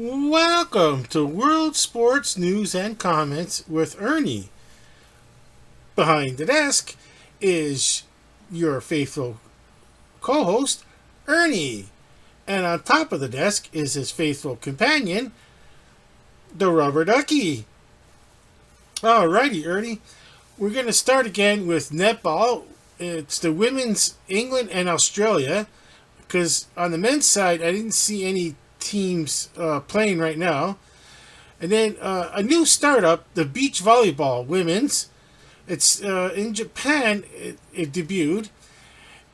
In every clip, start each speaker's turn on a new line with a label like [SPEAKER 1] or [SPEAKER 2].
[SPEAKER 1] Welcome to World Sports News and Comments with Ernie. Behind the desk is your faithful co host, Ernie. And on top of the desk is his faithful companion, the rubber ducky. Alrighty, Ernie. We're going to start again with netball. It's the women's England and Australia. Because on the men's side, I didn't see any teams playing right now. And then a new startup, the beach volleyball women's. It's in Japan. It debuted,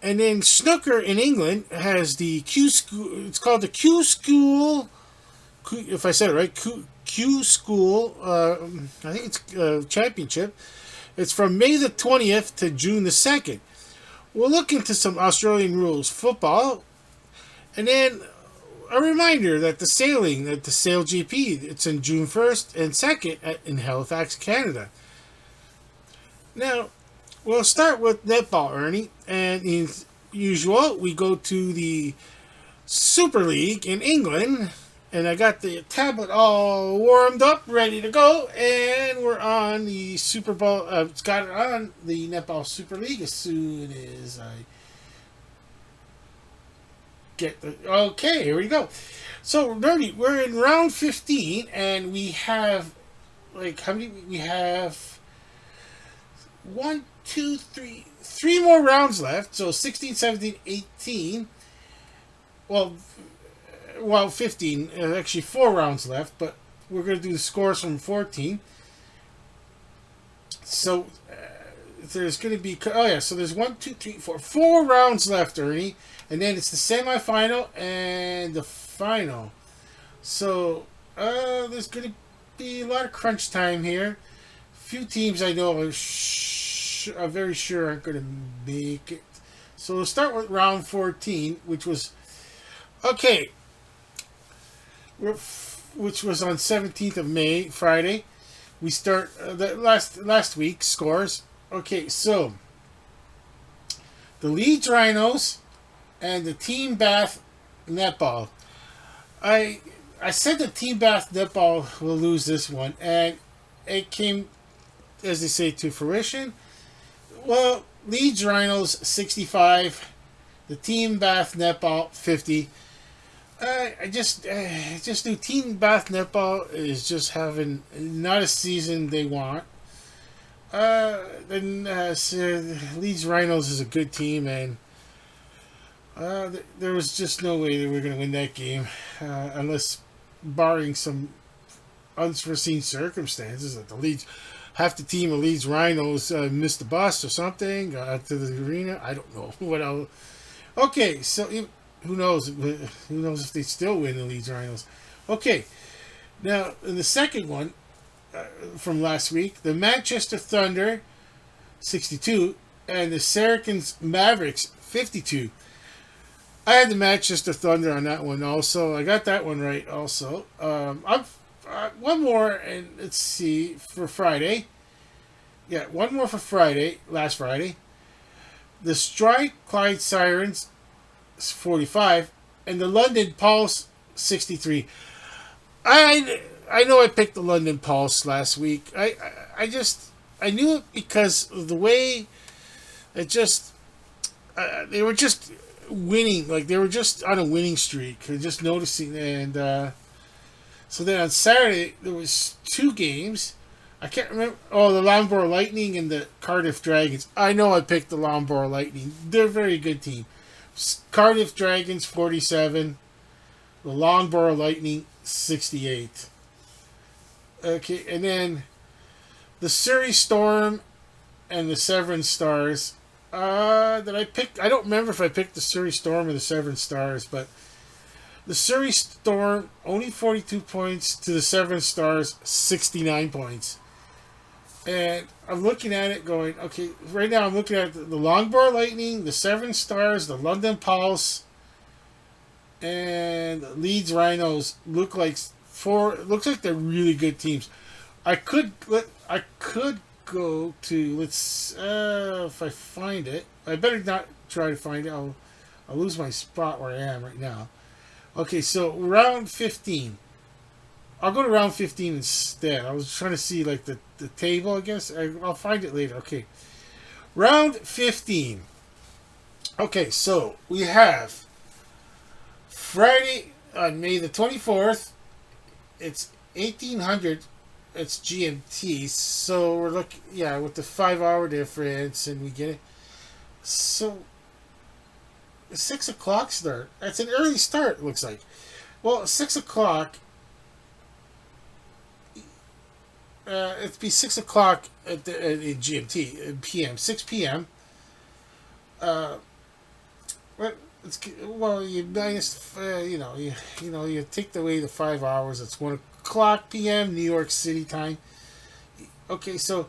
[SPEAKER 1] and then snooker in England has the Q School. It's called the Q School. If I said it right, Q School. I think it's championship. It's from May the 20th to June the 2nd. We'll look into some Australian rules football, and then a reminder that the sailing at the Sail GP, it's in June 1st and 2nd in Halifax, Canada. Now, we'll start with netball, Ernie. And as usual, we go to the Super League in England. And I got the tablet all warmed up, ready to go. And we're on the Super Bowl. It's got it on the Netball Super League as soon as I get the... Okay, here we go. So, Ernie, we're in round 15. And we have... how many... We have... One, two, three more rounds left. So 16, 17, 18. Well, 15. Actually, 4 rounds left. But we're going to do the scores from 14. So there's going to be... Oh, yeah. So there's 1, 2, 3, 4. 4 rounds left, Ernie. And then it's the semifinal and the final. So there's going to be a lot of crunch time here. Few teams I know are very sure aren't going to make it. So we'll start with round 14, which was okay. Which was on 17th of May, Friday. We start the last week's scores. Okay, so the Leeds Rhinos and the Team Bath Netball. I said the Team Bath Netball will lose this one, and it came, as they say, to fruition. Well, Leeds Rhinos 65, the Team Bath Netball 50. I just knew Team Bath Netball is just having not a season they want. Then Leeds Rhinos is a good team, and there was just no way they were going to win that game, unless barring some unforeseen circumstances that the Leeds. Half the team of Leeds Rhinos missed the bus or something to the arena. I don't know what else. Okay, so who knows? Who knows if they still win the Leeds Rhinos? Okay, now in the second one from last week, the Manchester Thunder 62 and the Saracens Mavericks 52. I had the Manchester Thunder on that one also. I got that one right also. One more, and let's see, for Friday. Yeah, one more for Friday, last Friday. The Strike Clyde Sirens, 45, and the London Pulse, 63. I know I picked the London Pulse last week. I knew it because of the way it just... they were just winning. Like, they were just on a winning streak. Just noticing, and... So then on Saturday, there was 2 games. I can't remember. Oh, the Loughborough Lightning and the Cardiff Dragons. I know I picked the Loughborough Lightning. They're a very good team. Cardiff Dragons, 47. The Loughborough Lightning, 68. Okay, and then the Surrey Storm and the Severn Stars. That I picked. I don't remember if I picked the Surrey Storm or the Severn Stars, but... The Surrey Storm, only 42 points to the Severn Stars, 69 points. And I'm looking at it going, okay, right now I'm looking at the Loughborough Lightning, the Severn Stars, the London Pulse, and the Leeds Rhinos looks like they're really good teams. I could go to, if I find it, I better not try to find it. I'll lose my spot where I am right now. Okay, so round 15. I'll go to round 15 instead. I was trying to see like the table. I guess I'll find it later. Okay, round 15. Okay, so we have Friday on May the 24th. It's 1800. It's GMT. So we're looking, yeah, with the 5 hour difference, and we get it. So 6 o'clock start. That's an early start. Looks like. Well, 6 o'clock. It'd be 6 o'clock in GMT PM. 6 p.m. Uh, well, you minus, you take away the 5 hours. It's 1 o'clock p.m. New York City time. Okay, so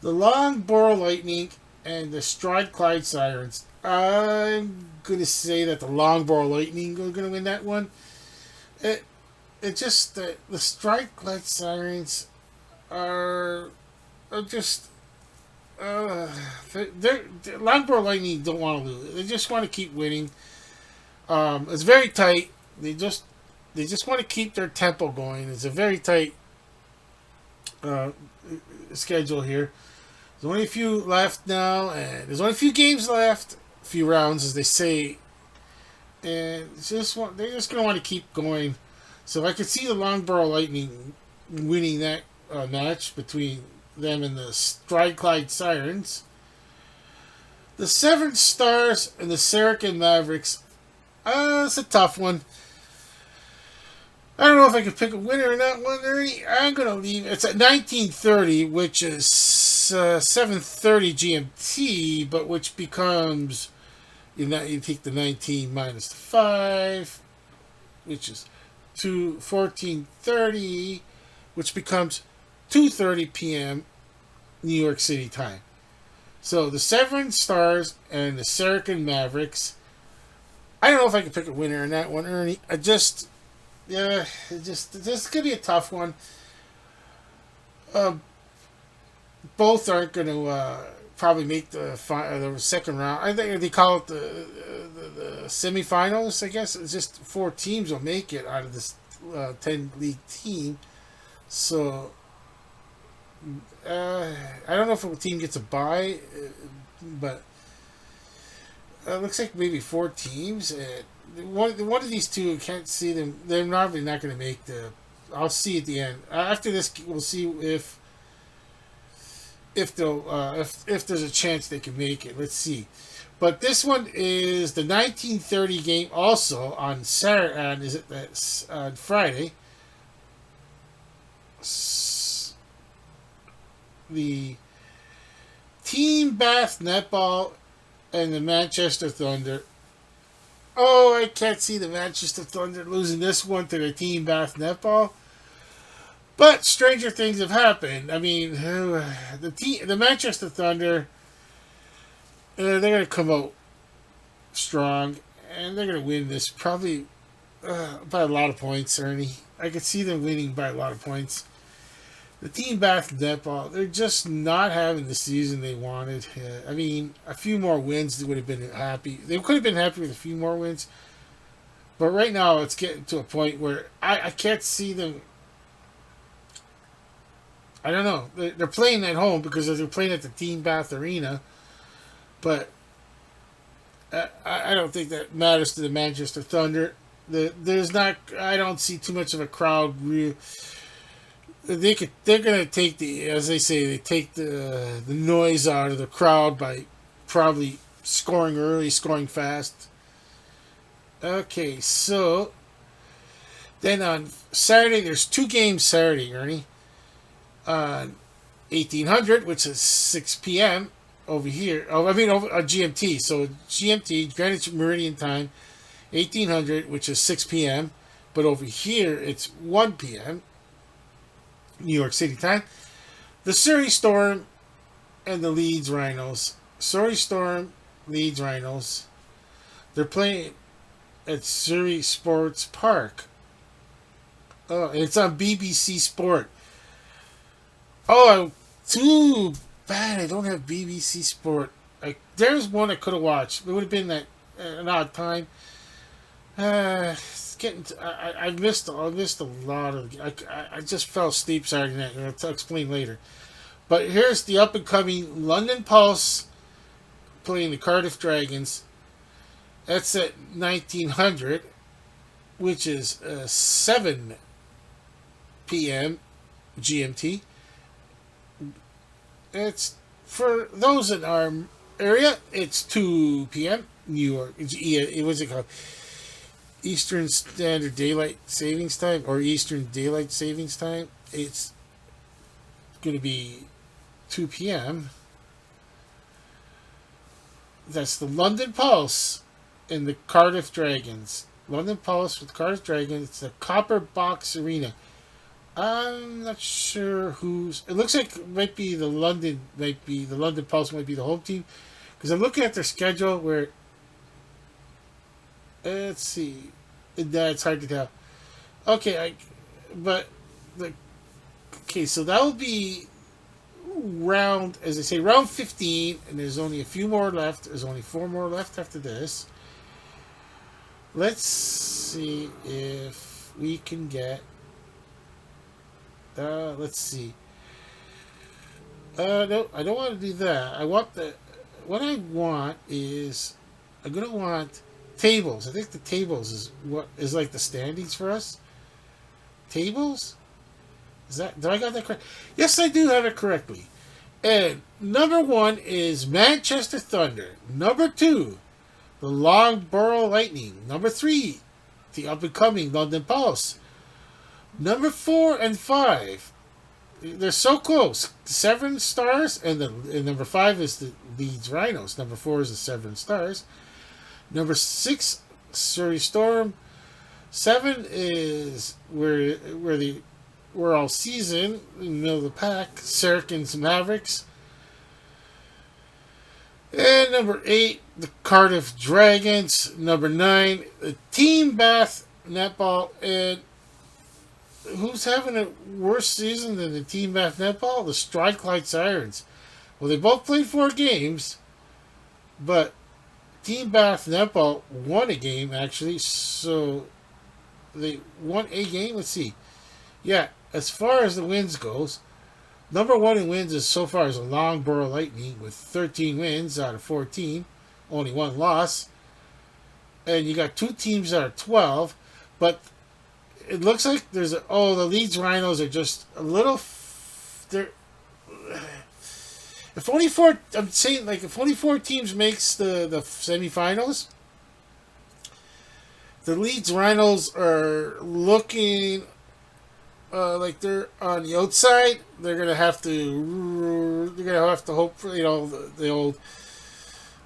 [SPEAKER 1] the Longborough Lightning and the Stride Clyde Sirens. I'm gonna say that the Longborough Lightning are gonna win that one. It just the Stride Clyde Sirens are just they're Longborough Lightning don't want to lose. They just want to keep winning. It's very tight. They just want to keep their tempo going. It's a very tight uh, schedule here. There's only a few left now, and there's only a few games left, a few rounds, as they say, and they're just gonna want to keep going. So I could see the Longborough Lightning winning that match between them and the Stride Clyde Sirens. The Severn Stars and the Saracen Mavericks. It's a tough one. I don't know if I can pick a winner in that one, Ernie. I'm going to leave. It's at 19:30, which is 7:30 GMT, but which becomes, you take the 19 minus the 5, which is 14:30, which becomes 2:30 p.m. New York City time. So the Severn Stars and the Saracen Mavericks. I don't know if I can pick a winner in that one, Ernie. This could be a tough one. Both aren't going to probably make the second round. I think they call it the semifinals. I guess it's just 4 teams will make it out of this 10 league team. So I don't know if a team gets a bye, but it looks like maybe 4 teams. One of these two, I can't see them. They're probably not going to make the. I'll see at the end. After this, we'll see if they'll if there's a chance they can make it. Let's see. But this one is the 19:30 game, also on Saturday. And is it that's on Friday? The Team Bath Netball and the Manchester Thunder. Oh, I can't see the Manchester Thunder losing this one to the Team Bath Netball. But stranger things have happened. I mean, the Manchester Thunder, they're going to come out strong, and they're going to win this probably by a lot of points, Ernie. I could see them winning by a lot of points. The Team Bath Netball, they're just not having the season they wanted. I mean, a few more wins, they would have been happy. They could have been happy with a few more wins. But right now, it's getting to a point where I can't see them. I don't know. They're playing at home because they're playing at the Team Bath Arena. But I don't think that matters to the Manchester Thunder. I don't see too much of a crowd. They're gonna take as they say, they take the noise out of the crowd by probably scoring early, scoring fast. Okay, so then on Saturday, there's 2 games Saturday, Ernie. On 1800, which is 6 p.m. over here. Oh, I mean over GMT. So GMT, Greenwich Meridian Time, 1800, which is 6 p.m. But over here, it's 1 p.m. New York City time. The Surrey Storm and the Leeds Rhinos. Surrey Storm, Leeds Rhinos. They're playing at Surrey Sports Park. Oh, and it's on BBC Sport. Oh, too bad I don't have BBC Sport. There's one I could have watched. It would have been an odd time. it's getting. I missed. I missed a lot of. I just fell asleep Saturday night. I'll explain later. But here's the up and coming London Pulse playing the Cardiff Dragons. That's at 1900, which is 7 p.m. GMT. It's for those in our area. It's 2 p.m. New York. It was it called Eastern Standard Daylight Savings Time or Eastern Daylight Savings Time. It's going to be 2 p.m. That's the London Pulse and the Cardiff Dragons. London Pulse with Cardiff Dragons. It's the Copper Box Arena. I'm not sure who's. It looks like it might be the London. Might be the London Pulse. Might be the home team, because I'm looking at their schedule. Where let's see, it's hard to tell. Okay, but the okay, so that will be round, as I say, round 15, and there's only a few more left. There's only 4 more left after this. Let's see if we can get. Let's see. No, I don't want to do that. I want the. What I want is, I'm gonna want tables. I think the tables is what is like the standings for us. Tables. Is that? Did I got that correct? Yes, I do have it correctly. And number 1 is Manchester Thunder. Number 2, the Loughborough Lightning. Number 3, the up and coming London Pulse. Number 4 and 5, they're so close. 7 Stars, and number 5 is the Leeds Rhinos. Number 4 is the 7 Stars. Number 6, Surrey Storm. 7 is we're all season in the middle of the pack. Saracens Mavericks. And number 8, the Cardiff Dragons. Number 9, the Team Bath Netball. And who's having a worse season than the Team Bath Netball? The Strathclyde Sirens. Well, they both played 4 games, but Team Bath Netball won a game, actually. So they won a game. Let's see. Yeah, as far as the wins goes, number 1 in wins is so far is the Loughborough Lightning with 13 wins out of 14, only 1 loss. And you got 2 teams that are 12, but it looks like there's the Leeds Rhinos are just a little. They're if only 4. I'm saying like if only 4 teams makes the semifinals. The Leeds Rhinos are looking like they're on the outside. They're gonna have to. They're gonna have to hope for the old.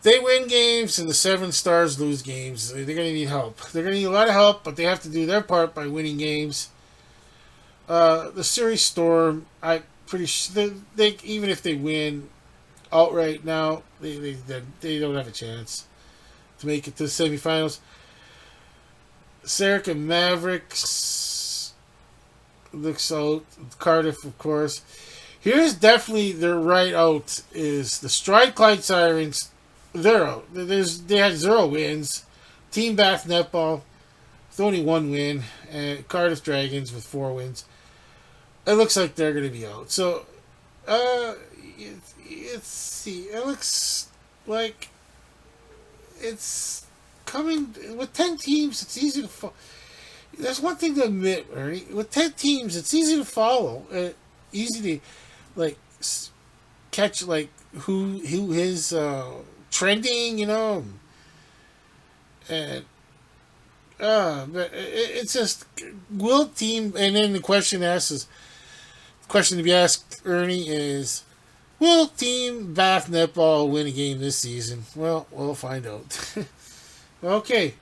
[SPEAKER 1] They win games and the 7 Stars lose games. They're going to need help. They're going to need a lot of help, but they have to do their part by winning games. The Surrey Storm, I'm pretty sure they even if they win outright now, they don't have a chance to make it to the semifinals. Saracens Mavericks looks out. Cardiff, of course. Here's definitely their right out is the Strathclyde Sirens. They're out. They had 0 wins. Team Bath Netball with only 1 win. And Cardiff Dragons with 4 wins. It looks like they're going to be out. So, let's see. It looks like it's coming with 10 teams. It's easy to follow. There's one thing to admit, Ernie. With 10 teams, it's easy to follow. Easy to catch who is trending, and but it's just will team. And then the question to be asked, Ernie, is will Team Bath Netball win a game this season? Well, we'll find out. Okay.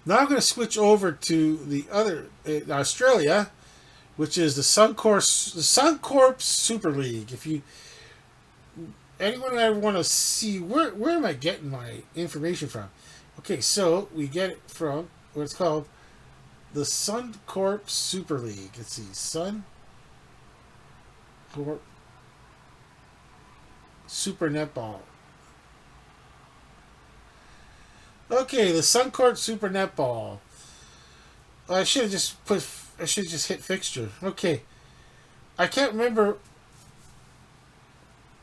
[SPEAKER 1] Now I'm going to switch over to the other Australia, which is the Suncorp Super League. If anyone ever want to see where am I getting my information from? Okay, so we get it from what it's called the Suncorp Super League. Let's see, Suncorp Super Netball. Okay, the Suncorp Super Netball. I should have just put. I should have just hit fixture. Okay. I can't remember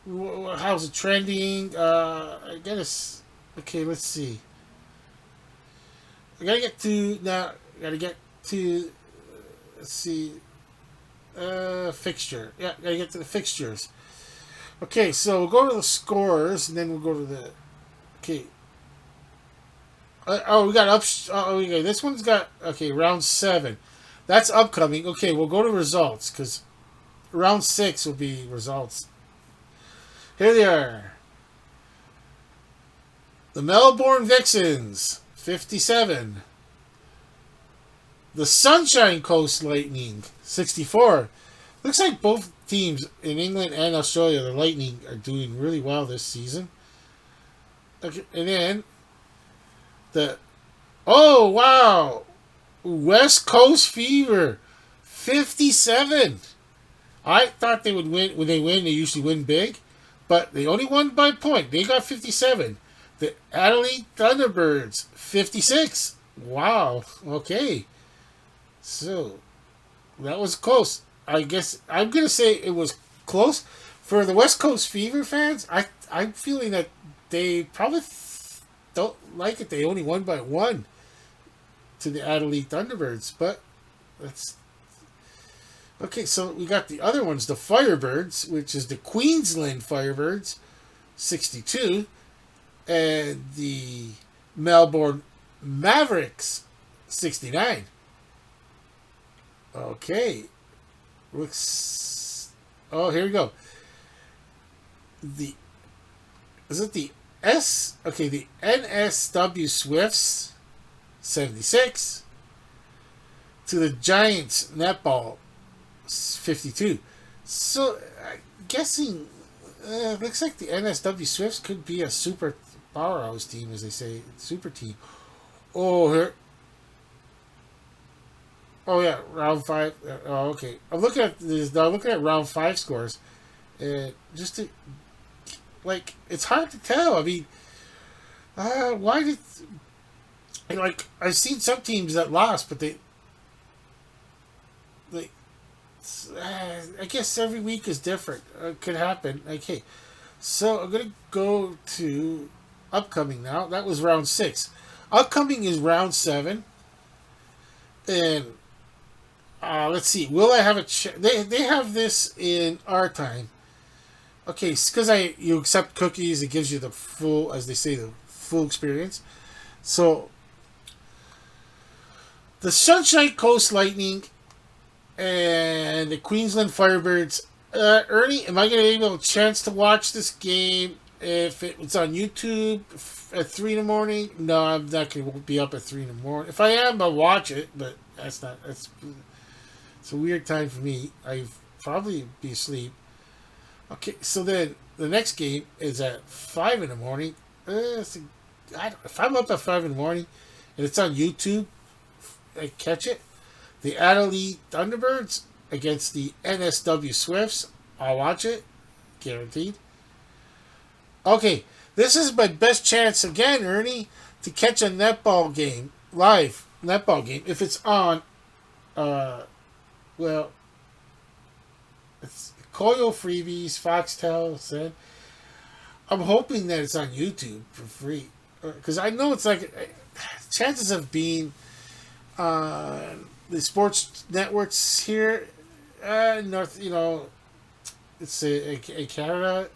[SPEAKER 1] how's it trending. I guess. Okay, let's see. I gotta get to now. Gotta get to. Let's see. Fixture. Yeah, gotta get to the fixtures. Okay, so we'll go to the scores, and then we'll go to the. Okay. We got up. Oh, okay. This one's got round 7. That's upcoming. Okay, we'll go to results because round 6 will be results. Here they are. The Melbourne Vixens, 57. The Sunshine Coast Lightning, 64. Looks like both teams in England and Australia, the Lightning, are doing really well this season. Okay, and then the West Coast Fever, 57. I thought they would win. When they win, they usually win big, but they only won by a point. They got 57. The Adelaide Thunderbirds, 56. Wow. Okay. So that was close. I guess I'm gonna say it was close for the West Coast Fever fans. I'm feeling that they probably don't like it. They only won by 1 to the Adelaide Thunderbirds, but that's okay. So we got the other ones, the Firebirds, which is the Queensland Firebirds, 62, and the Melbourne Mavericks, 69. Okay. Looks. Oh, here we go. Is it the S? Okay, the NSW Swifts, 76. To the Giants Netball, 52. So, I'm guessing. Looks like the NSW Swifts could be a super powerhouse team, as they say, super team. Oh, here. Oh yeah, round 5. Oh, okay. I'm looking at this. I'm looking at round 5 scores. Just to it's hard to tell. I mean, why did I've seen some teams that lost, but they I guess every week is different. It could happen. Okay, so I'm gonna go to upcoming now. That was round 6. Upcoming is round 7, and let's see. Will I have a They have this in our time. Okay, because you accept cookies, it gives you the full, as they say, the full experience. So the Sunshine Coast Lightning and the Queensland Firebirds. Ernie, am I going to be able a chance to watch this game if it's on YouTube at 3 in the morning? No, I'm not going to be up at 3 in the morning. If I am, I'll watch it, but it's a weird time for me. I'd probably be asleep. Okay, so then the next game is at 5 in the morning. If I'm up at 5 in the morning and it's on YouTube, I catch it. The Adelaide Thunderbirds against the NSW Swifts. I'll watch it. Guaranteed. Okay, this is my best chance again, Ernie, to catch a netball game. Live netball game. If it's on, it's Koyo Freebies, Foxtel said. I'm hoping that it's on YouTube for free. Because I know it's chances of being the sports networks here, North, it's a Canada,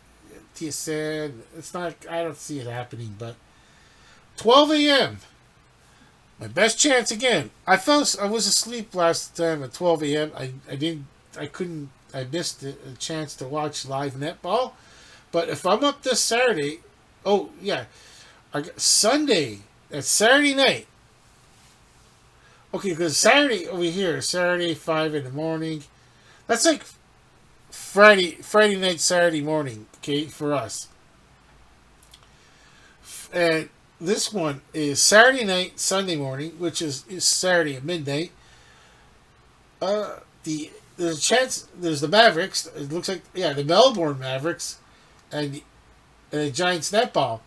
[SPEAKER 1] TSN. It's not, I don't see it happening, but 12 a.m. My best chance again. I was asleep last time at 12 a.m. I missed a chance to watch live netball. But if I'm up this Saturday, I got Sunday, that's Saturday night. Okay, because Saturday over here, Saturday 5 in the morning. That's like Friday night, Saturday morning. Okay, for us. And this one is Saturday night, Sunday morning, which is Saturday at midnight. There's a chance. There's the Mavericks. It looks like the Melbourne Mavericks, and the Giants netball.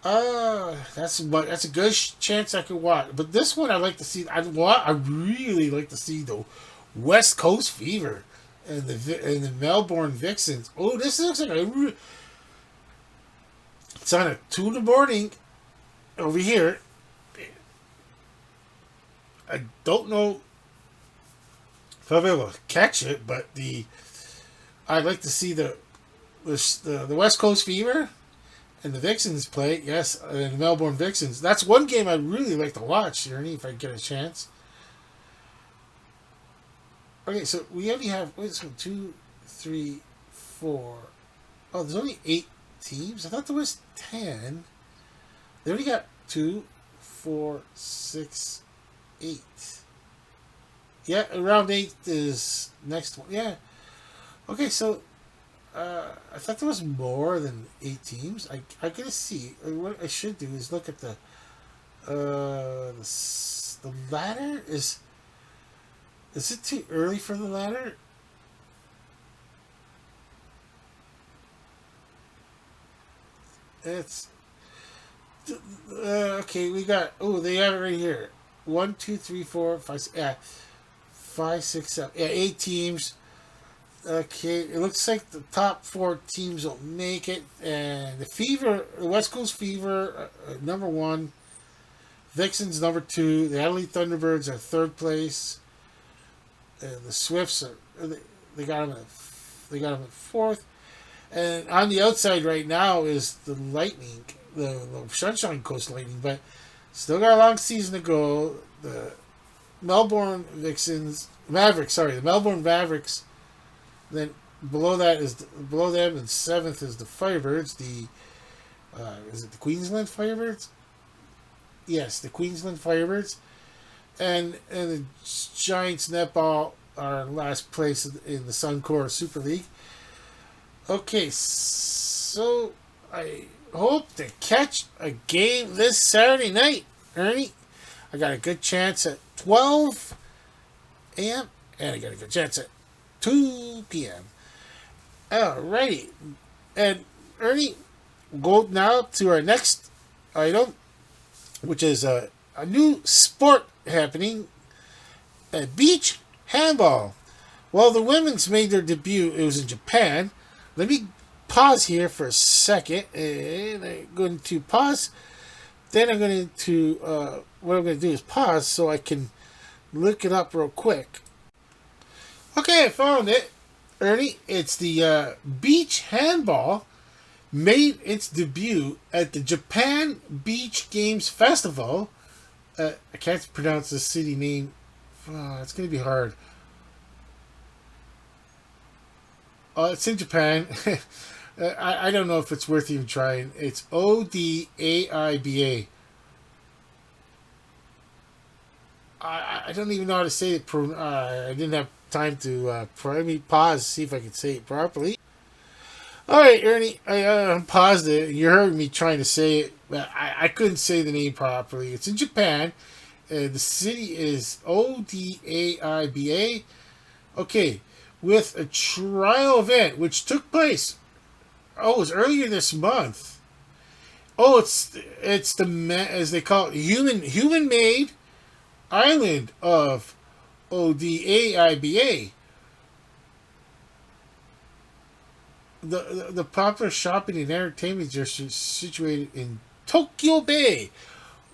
[SPEAKER 1] That's a good chance I could watch. But this one I like to see. I really like to see the West Coast Fever and the Melbourne Vixens. Oh, this looks like it's on at 2 in the morning over here. I don't know if I'll be able to catch it, but I'd like to see the West Coast Fever and the Vixens play. Yes, and the Melbourne Vixens. That's one game I'd really like to watch, Ernie, if I get a chance. Okay, so we only have what's one, two, three, four. Oh, there's only 8 teams. I thought there was 10. They only got 2, 4, 6, 8. Yeah, round 8 is next one. Yeah. Okay, so I thought there was more than 8 teams. I gotta see. What I should do is look at the ladder. Is it too early for the ladder? It's okay. We got they have it right here. One, two, three, four, five. Yeah, 5, 6, 7. Yeah, 8 teams. Okay, it looks like the top 4 teams will make it, and the West Coast Fever, number 1, Vixens number 2, the Adelaide Thunderbirds are 3rd place, and the Swifts they got them at 4th, and on the outside right now is the Lightning, the Sunshine Coast Lightning, but still got a long season to go. The the Melbourne Mavericks. Then below them in 7th is the Firebirds. Is it the Queensland Firebirds? Yes, the Queensland Firebirds, and the Giants netball are in last place in the Suncor Super League. Okay, so I hope to catch a game this Saturday night, Ernie. I got a good chance at 12 a.m. and I got a good chance at 2 p.m. Alrighty. And Ernie, go now to our next item, which is a new sport happening, beach handball. Well, the women's made their debut. It was in Japan. Let me pause here for a second, and I'm going to pause. Then I'm going to, what I'm going to do is pause so I can look it up real quick. Okay, I found it, Ernie. It's the beach handball made its debut at the Japan Beach Games Festival. I can't pronounce the city name. It's going to be hard. It's in Japan. I don't know if it's worth even trying. It's ODAIBA. I don't even know how to say it. I didn't have time to let me pause, see if I can say it properly. All right, Ernie, I paused it. You heard me trying to say it, but I couldn't say the name properly. It's in Japan. The city is ODAIBA. Okay, with a trial event which took place. Oh, it was earlier this month. Oh, it's the as they call it, human made island of ODAIBA. The popular shopping and entertainment district situated in Tokyo Bay.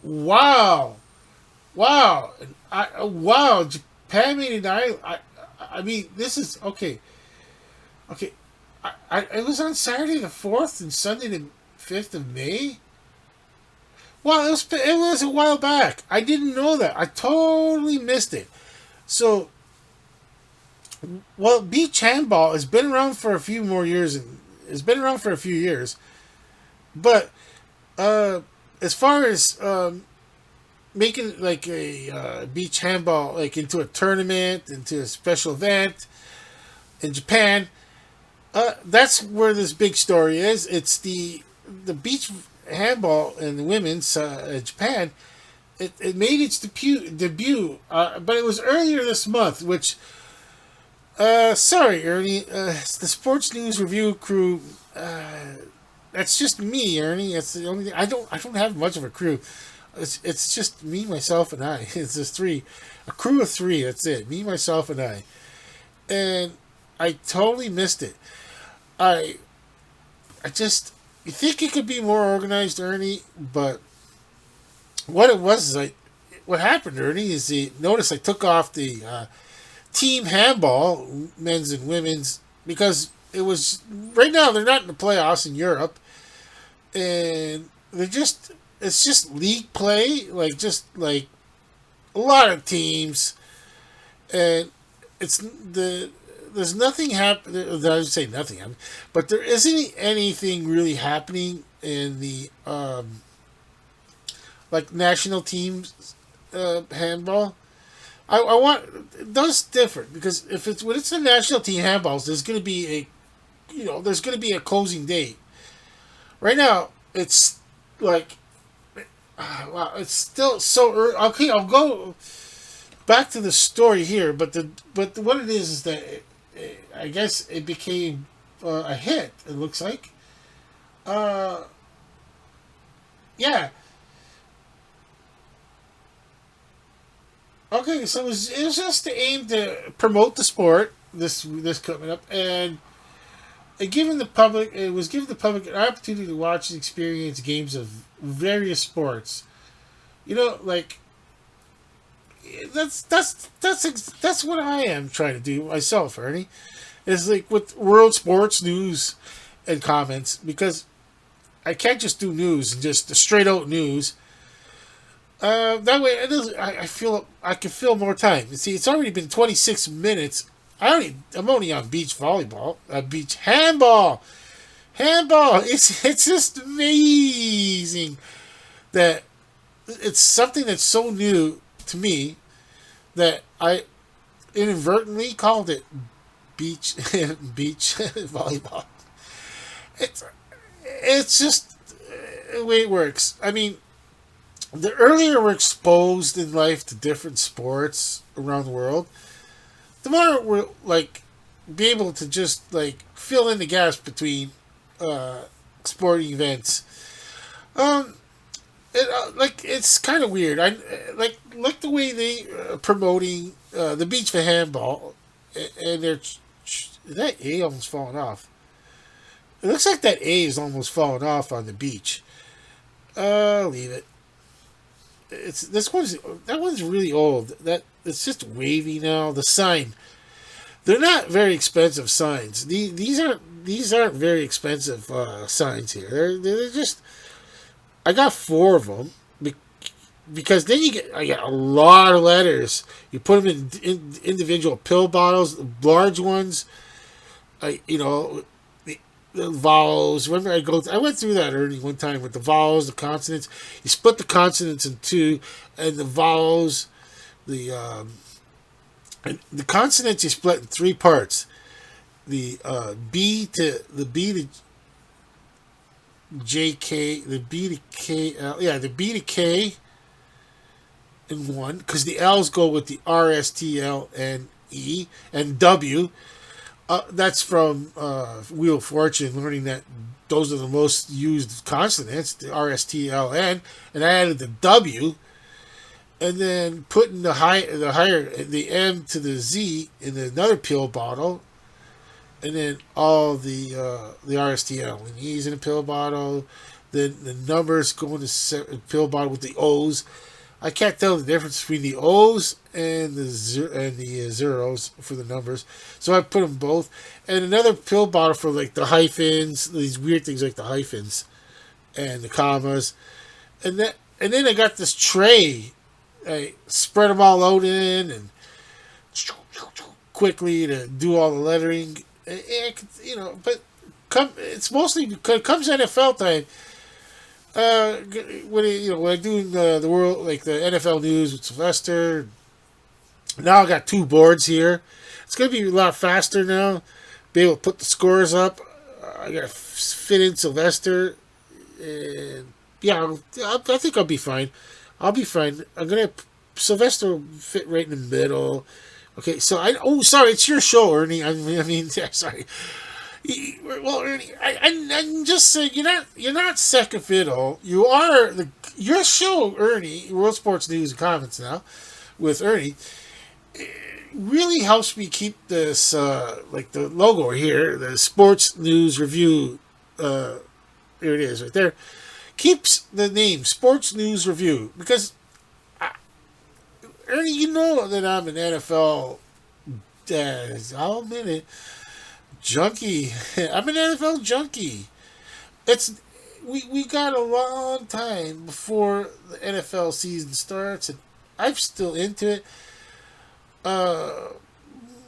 [SPEAKER 1] Wow, wow, wow! Japan made an island. I mean, this is okay. Okay, it was on Saturday the 4th and Sunday the 5th of May. Well, it was a while back. I didn't know that. I totally missed it. So, well, beach handball has been around for a few more years. It's been around for a few years, but as far as making like a beach handball like into a tournament, into a special event in Japan, that's where this big story is. It's the beach handball in the women's Japan. It made its debut, but it was earlier this month, which sorry, Ernie. The Sports News Review crew that's just me, Ernie. That's the only thing. I don't have much of a crew. It's just me, myself, and I. It's just three, a crew of three. That's it. Me, myself, and I. And I totally missed it. I I just you think it could be more organized, Ernie, but what it was is what happened, Ernie, is notice I took off the team handball, men's and women's, because it was right now they're not in the playoffs in Europe, and they're just it's just league play, like just like a lot of teams, and it's there's nothing happen. I would say nothing, but there isn't anything really happening in the like national teams handball. I want that's different because if it's when it's the national team handballs, there's going to be there's going to be a closing date. Right now, it's like wow, it's still so early. Okay, I'll go back to the story here, but what it is that I guess it became a hit. It looks like, uh, yeah. Okay, so it was just to aim to promote the sport. This coming up it was giving the public an opportunity to watch and experience games of various sports. Like that's what I am trying to do myself, Ernie. Is like with world sports news and comments because I can't just do news and just straight out news. That way, I feel I can fill more time. You see, it's already been 26 minutes. I'm only on beach volleyball, beach handball, handball. It's just amazing that it's something that's so new to me that I inadvertently called it beach beach volleyball. It's it's just the way it works. I mean, the earlier we're exposed in life to different sports around the world, the more we're like be able to just like fill in the gaps between uh, sporting events. Um, it's kind of weird. I like the way they promoting the beach for handball, and that A almost falling off. It looks like that A is almost falling off on the beach. Leave it. It's this one's that one's really old. That it's just wavy now. The sign. They're not very expensive signs. These aren't very expensive signs here. They're just. I got four of them because then I got a lot of letters. You put them in individual pill bottles, large ones. The vowels. Remember, I went through that early one time with the vowels, the consonants. You split the consonants in two, and the vowels, and the consonants you split in three parts. The B to JK, the B to K, the B to K in one, because the L's go with the R, S, T, L, and E, and W. That's from Wheel of Fortune, learning that those are the most used consonants, the R, S, T, L, N, and I added the W, and then putting the M to the Z in another pill bottle, and then all the RSTL and E's in a pill bottle. Then the numbers go in the pill bottle with the O's. I can't tell the difference between the O's and the zeros for the numbers, so I put them both. And another pill bottle for like the hyphens, these weird things like the hyphens and the commas, and then I got this tray. I spread them all out in and quickly to do all the lettering. But it's mostly because it comes NFL time. When I do the world like the NFL news with Sylvester. Now I got two boards here. It's gonna be a lot faster now. Be able to put the scores up. I gotta fit in Sylvester, and yeah, I think I'll be fine. I'll be fine. Sylvester will fit right in the middle. Okay, so sorry, it's your show, Ernie. I mean, yeah, sorry. Well, Ernie, I'm just saying you're not second fiddle. You are your show, Ernie, World Sports News and Comments now with Ernie. Really helps me keep this like the logo here, the Sports News Review. Here it is, right there. Keeps the name Sports News Review because Ernie, you know that I'm an NFL. I'll admit it, junkie. I'm an NFL junkie. It's we got a long time before the NFL season starts, and I'm still into it. Uh,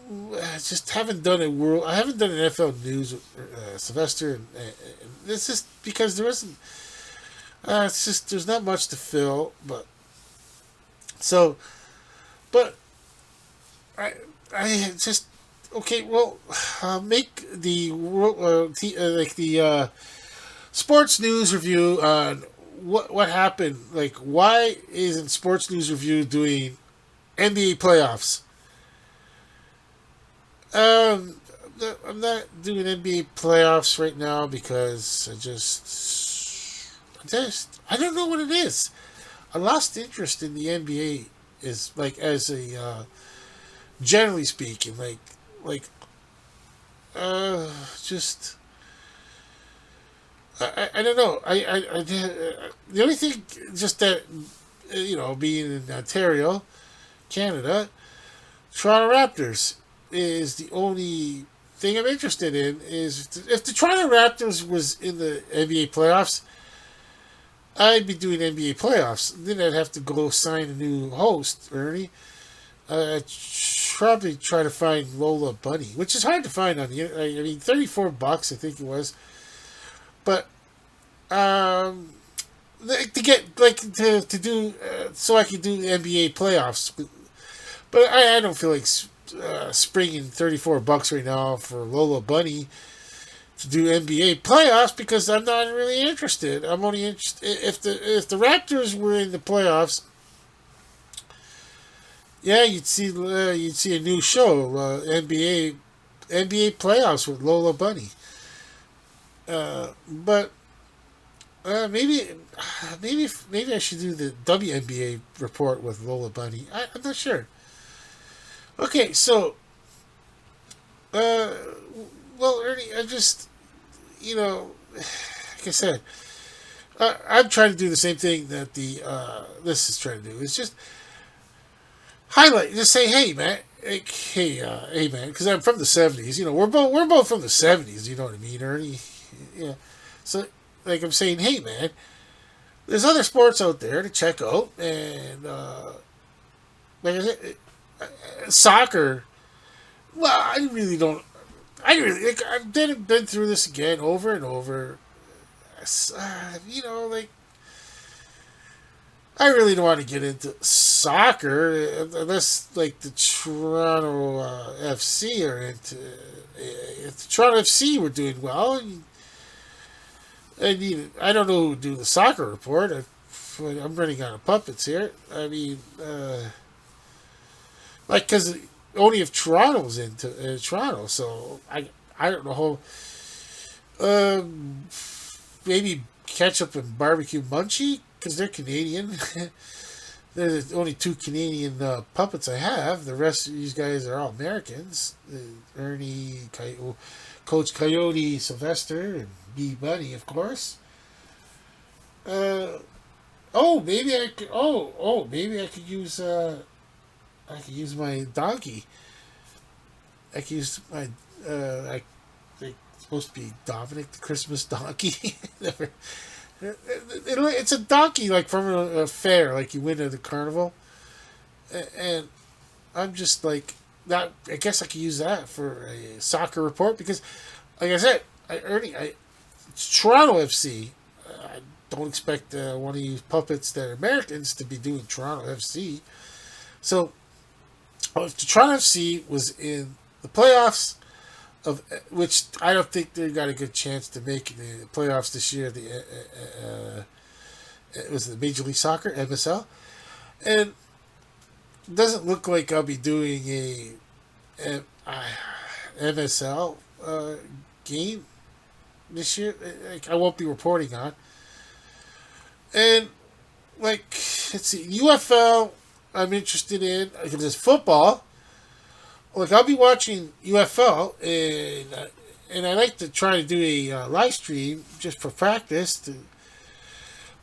[SPEAKER 1] I just haven't done a world. I haven't done an NFL news with Sylvester, and this is because there isn't. It's just there's not much to fill, but so, but I I just okay. Well, make the like the sports news review on what happened. Like, why isn't Sports News Review doing NBA playoffs? Um, I'm not doing NBA playoffs right now because I don't know what it is. I lost interest in the NBA is like as a generally speaking, uh just I don't know. The only thing just that being in Ontario, Canada, Toronto Raptors is the only thing I'm interested in. Is if the Toronto Raptors was in the NBA playoffs, I'd be doing NBA playoffs. Then I'd have to go sign a new host, Ernie. Probably try to find Lola Bunny, which is hard to find on the internet. I mean, $34, I think it was. But to get like to do so I could do NBA playoffs. But I don't feel like springing $34 right now for Lola Bunny to do NBA playoffs because I'm not really interested. I'm only interested if the Raptors were in the playoffs. Yeah, you'd see a new show, NBA playoffs with Lola Bunny. But maybe I should do the WNBA report with Lola Bunny. I'm not sure. Okay, so uh, well, Ernie, I just like I said, I'm trying to do the same thing that the this is trying to do. It's just highlight, just say, hey man, hey man, because I'm from the '70s. We're both from the '70s. You know what I mean, Ernie? Yeah. So like I'm saying, hey man, there's other sports out there to check out, and like I said, soccer. Well, I really don't. I really like. I've been through this again over and over. Like I really don't want to get into soccer unless like the Toronto FC are into. If the Toronto FC were doing well, I don't know who would do the soccer report. I'm running out of puppets here. I mean, like because only if Toronto's into Toronto, so I don't know how. Maybe ketchup and barbecue munchie because they're Canadian. They're the only two Canadian puppets I have. The rest of these guys are all Americans. Ernie, Coach Coyote, Sylvester, and B Bunny, of course. Uh, maybe I could. Maybe I could use my donkey. I could use my. It's supposed to be Dominic the Christmas donkey. It's a donkey like from a fair, like you win at a carnival, and I'm just like that. I guess I could use that for a soccer report because, like I said, it's Toronto FC. I don't expect one of you puppets that are Americans to be doing Toronto FC. So, if the Toronto FC was in the playoffs, of which I don't think they got a good chance to make the playoffs this year. It was the Major League Soccer (MSL), and it doesn't look like I'll be doing a MSL game this year. Like, I won't be reporting on. And like, let's see, UFL. I'm interested in because it's football. Like, I'll be watching UFL, and I like to try to do a live stream just for practice.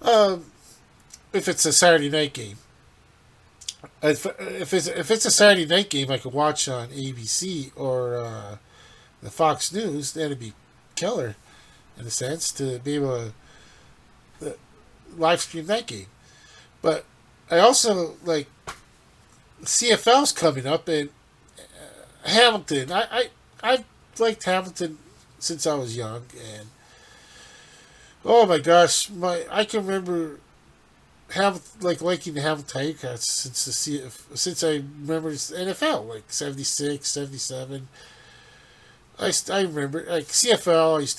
[SPEAKER 1] Um, if it's a Saturday night game, if it's a Saturday night game, I could watch on ABC or the Fox News. That'd be killer in a sense to be able to live stream that game. But I also like CFL's coming up and Hamilton. I've liked Hamilton since I was young, and oh my gosh, I can remember liking the Hamilton Ticats since I remember NFL like 76, 77. I remember like CFL. I used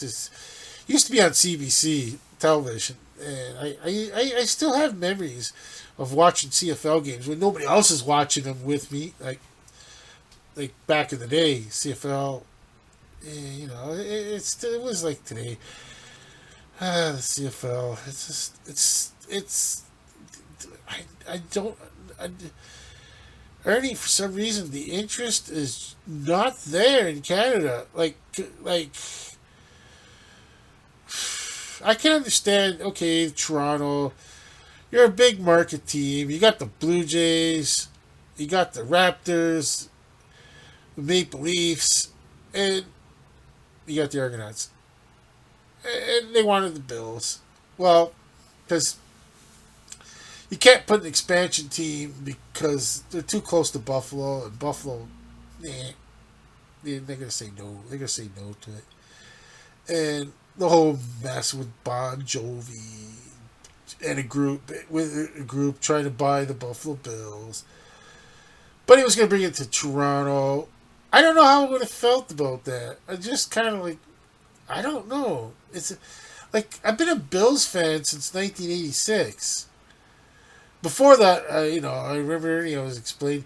[SPEAKER 1] to be on CBC television, and I still have memories of watching CFL games when nobody else is watching them with me. Like back in the day, CFL. It was like today. The CFL. It's just it's. I don't. Ernie, for some reason, the interest is not there in Canada. Like, I can understand. Okay, Toronto, you're a big market team. You got the Blue Jays, you got the Raptors, the Maple Leafs, and you got the Argonauts. And they wanted the Bills. Well, because you can't put an expansion team because they're too close to Buffalo, and Buffalo, they're gonna say no. They're gonna say no to it. And the whole mess with Bon Jovi and a group trying to buy the Buffalo Bills, but he was gonna bring it to Toronto. I don't know how I would have felt about that. I just kind of like, I don't know. It's like I've been a Bills fan since 1986. Before that, I remember I was explaining,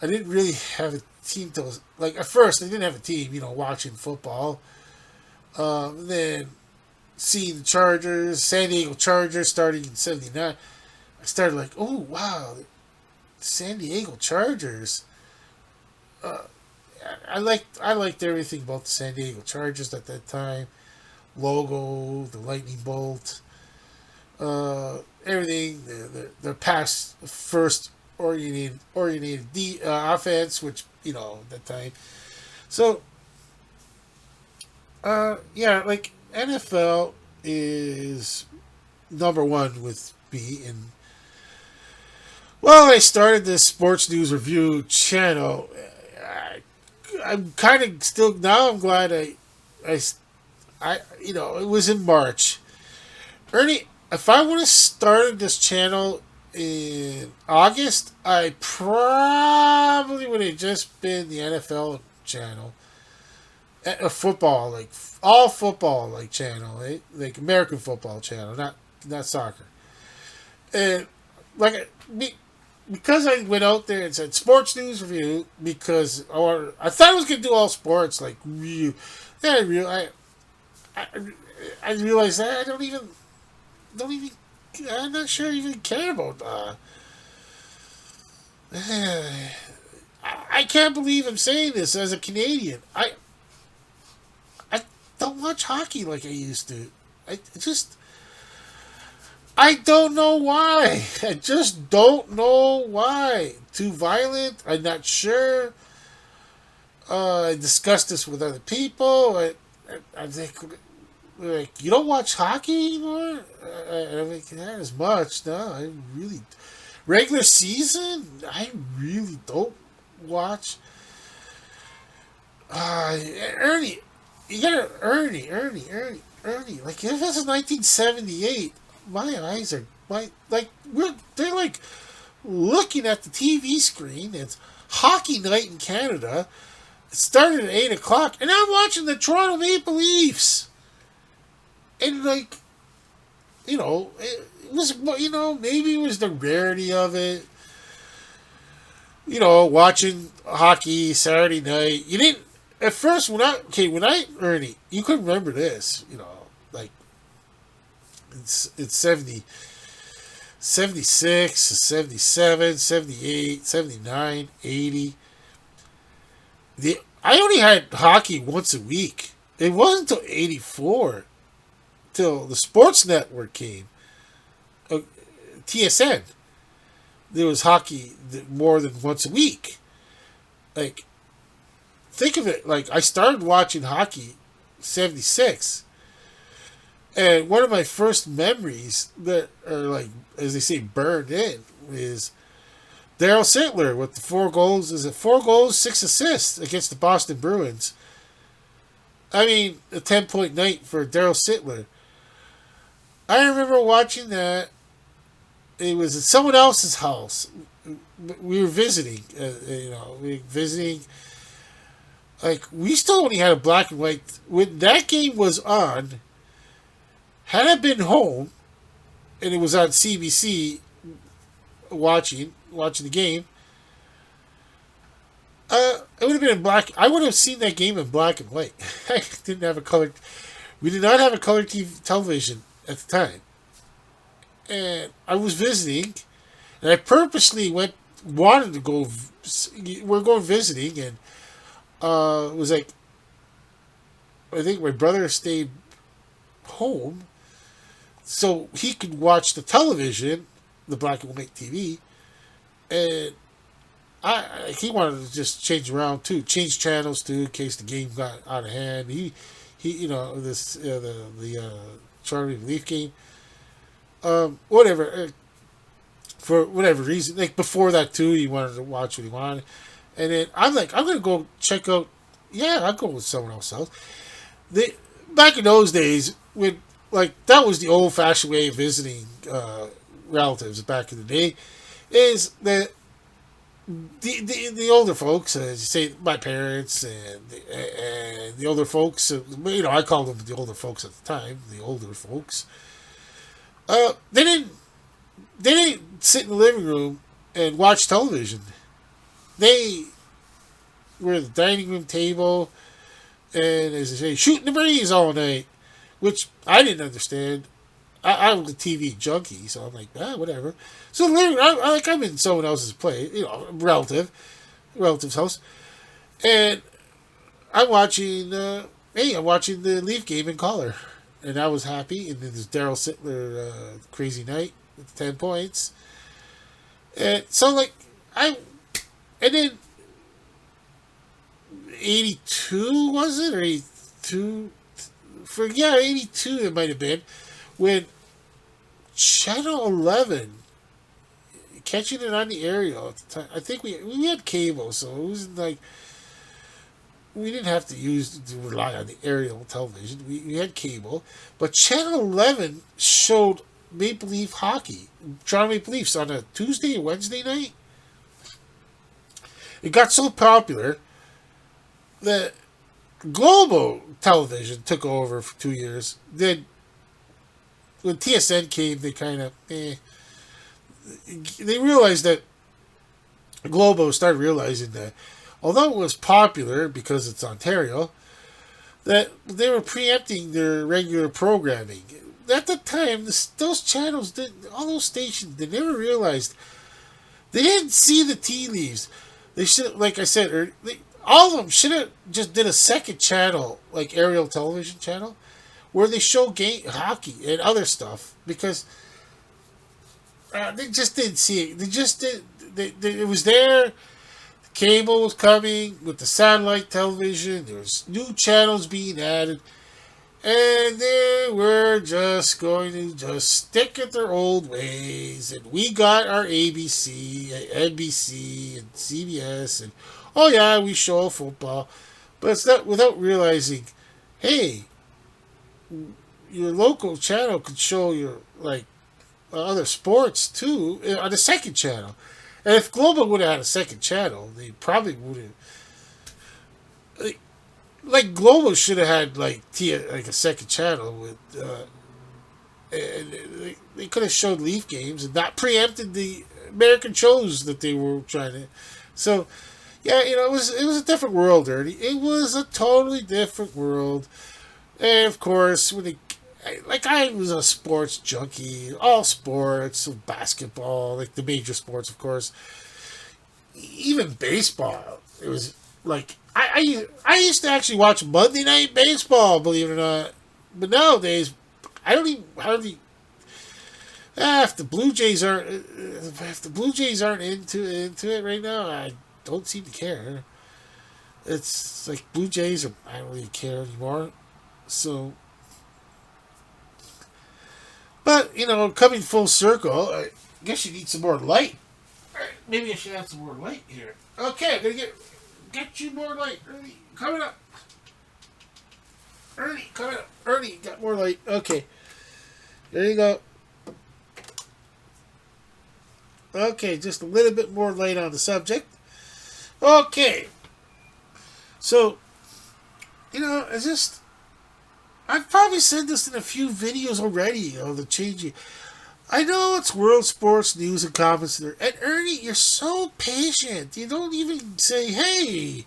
[SPEAKER 1] I didn't really have a team till like at first I didn't have a team. Watching football. Then seeing the Chargers, San Diego Chargers, starting in '79, I started like, oh wow, San Diego Chargers. I liked everything about the San Diego Chargers at that time. Logo, the lightning bolt, everything. The pass first oriented offense, which at that time. So like NFL is number one with me, and well, I started this sports news review channel. I'm kind of still now. I'm glad I it was in March. Ernie, if I would have started this channel in August, I probably would have just been the NFL channel, a football like all football like channel, like American football channel, not soccer, and like me. Because I went out there and said sports news review because I thought I was gonna do all sports like real. Yeah, I realized that I don't even I'm not sure I even care about. I can't believe I'm saying this as a Canadian. I don't watch hockey like I used to. I don't know why. I just don't know why. Too violent? I'm not sure. I discussed this with other people. I think, like, you don't watch hockey anymore? I mean, not as much. No, I really. Regular season? I really don't watch. Ernie. You gotta. Ernie. Like, if this is 1978. My eyes are they're like looking at the TV screen. It's hockey night in Canada. It started at 8:00, and I'm watching the Toronto Maple Leafs. And like, it was maybe it was the rarity of it. Watching hockey Saturday night. You didn't. At first, Ernie, you could remember this, like it's 76, 77, 78, 79, 80. I only had hockey once a week. It wasn't until 84, till the Sports Network came, uh, TSN. There was hockey more than once a week. Like, think of it, like, I started watching hockey 76. And one of my first memories that are, like, as they say, burned in is Daryl Sittler with the 4 goals. Is it 4 goals, 6 assists against the Boston Bruins? I mean, a 10-point night for Daryl Sittler. I remember watching that. It was at someone else's house. We were visiting. We were visiting. Like, we still only had a black and white. When that game was on, had I been home and it was on CBC watching the game, it would have been in black. I would have seen that game in black and white. I didn't have a color. We did not have a color television at the time, and I was visiting, and I purposely wanted to go. We're going visiting, and it was like, I think my brother stayed home, so he could watch the television, the black and white TV, and he wanted to just change channels too, in case the game got out of hand. He this the Charlie Leaf game, whatever, for whatever reason. Like, before that too, he wanted to watch what he wanted, and then I'm like, I'm gonna go check out. Yeah, I'll go with someone else. Back in those days, when, like, that was the old fashioned way of visiting relatives back in the day, is that the older folks, as you say, my parents and the older folks, I called them the older folks at the time, the older folks. They didn't sit in the living room and watch television. They were at the dining room table, and, as they say, shooting the breeze all night, which I didn't understand. I was a TV junkie, so I'm like, whatever. So I'm in someone else's relative's house, and I'm watching. I'm watching the Leaf game in color, and I was happy. And then there's Daryl Sittler, crazy night with 10 points, and so, like, and then 82, was it, or 82? 82 it might have been, when Channel 11, catching it on the aerial at the time. I think we had cable, so it wasn't like we didn't have to rely on the aerial television. We had cable, but Channel 11 showed Maple Leaf hockey, Toronto Maple Leafs, on a Tuesday or Wednesday night. It got so popular that Global Television took over for 2 years. Then, when TSN came, they kind of they realized that Globo started realizing that, although it was popular because it's Ontario, that they were preempting their regular programming. At the time, those channels, all those stations, they never realized, they didn't see the tea leaves. They should, like I said, all of them should have just did a second channel, like aerial television channel, where they show hockey and other stuff, because they just didn't see it. They just did. It was there. The cable was coming with the satellite television. There was new channels being added, and they were just going to just stick at their old ways. And we got our ABC, NBC, and CBS, and oh yeah, we show football, but it's not, without realizing, hey, your local channel could show your, like, other sports too on the second channel. And if Global would have had a second channel, they probably would have. Like Global should have had like a second channel with. And they could have showed Leaf games and not preempted the American shows that they were trying to. So, Yeah, it was a different world, Ernie. It was a totally different world. And of course, I was a sports junkie, all sports, basketball, like the major sports, of course, even baseball. It was like I used to actually watch Monday Night Baseball, believe it or not. But nowadays, I don't even hardly. If the Blue Jays aren't into it right now, I don't seem to care. It's like Blue Jays, I don't really care anymore. So, but coming full circle, I guess you need some more light. Maybe I should have some more light here. Okay, I'm gonna get you more light. Ernie, coming up. Ernie, coming up. Ernie, got more light. Okay, there you go. Okay, just a little bit more light on the subject. Okay, so it's just I've probably said this in a few videos already. The changing. I know it's world sports news and comments there. And Ernie, you're so patient. You don't even say, "Hey,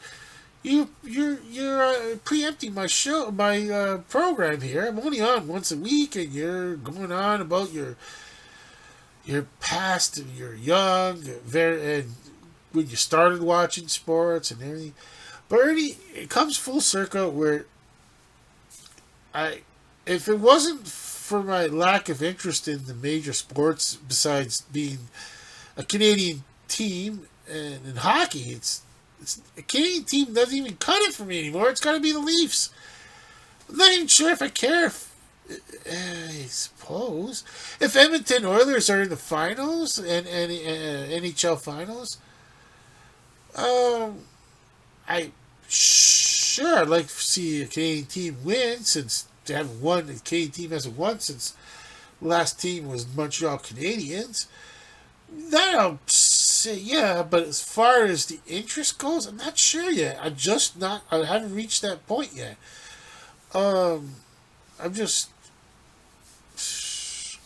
[SPEAKER 1] you're preempting my show, my program here. I'm only on once a week, and you're going on about your past and you're young, and when you started watching sports and everything." But Ernie, it comes full circle where I, if it wasn't for my lack of interest in the major sports, besides being a Canadian team and in hockey, it's a Canadian team doesn't even cut it for me anymore. It's got to be the Leafs. I'm not even sure if I care. I suppose if Edmonton Oilers are in the finals and NHL finals, um, I sure I'd like to see a Canadian team win since they haven't won. The Canadian team hasn't won since the last team was Montreal Canadiens. That I'll say, yeah, but as far as the interest goes, I'm not sure yet. I haven't reached that point yet. Um, I'm just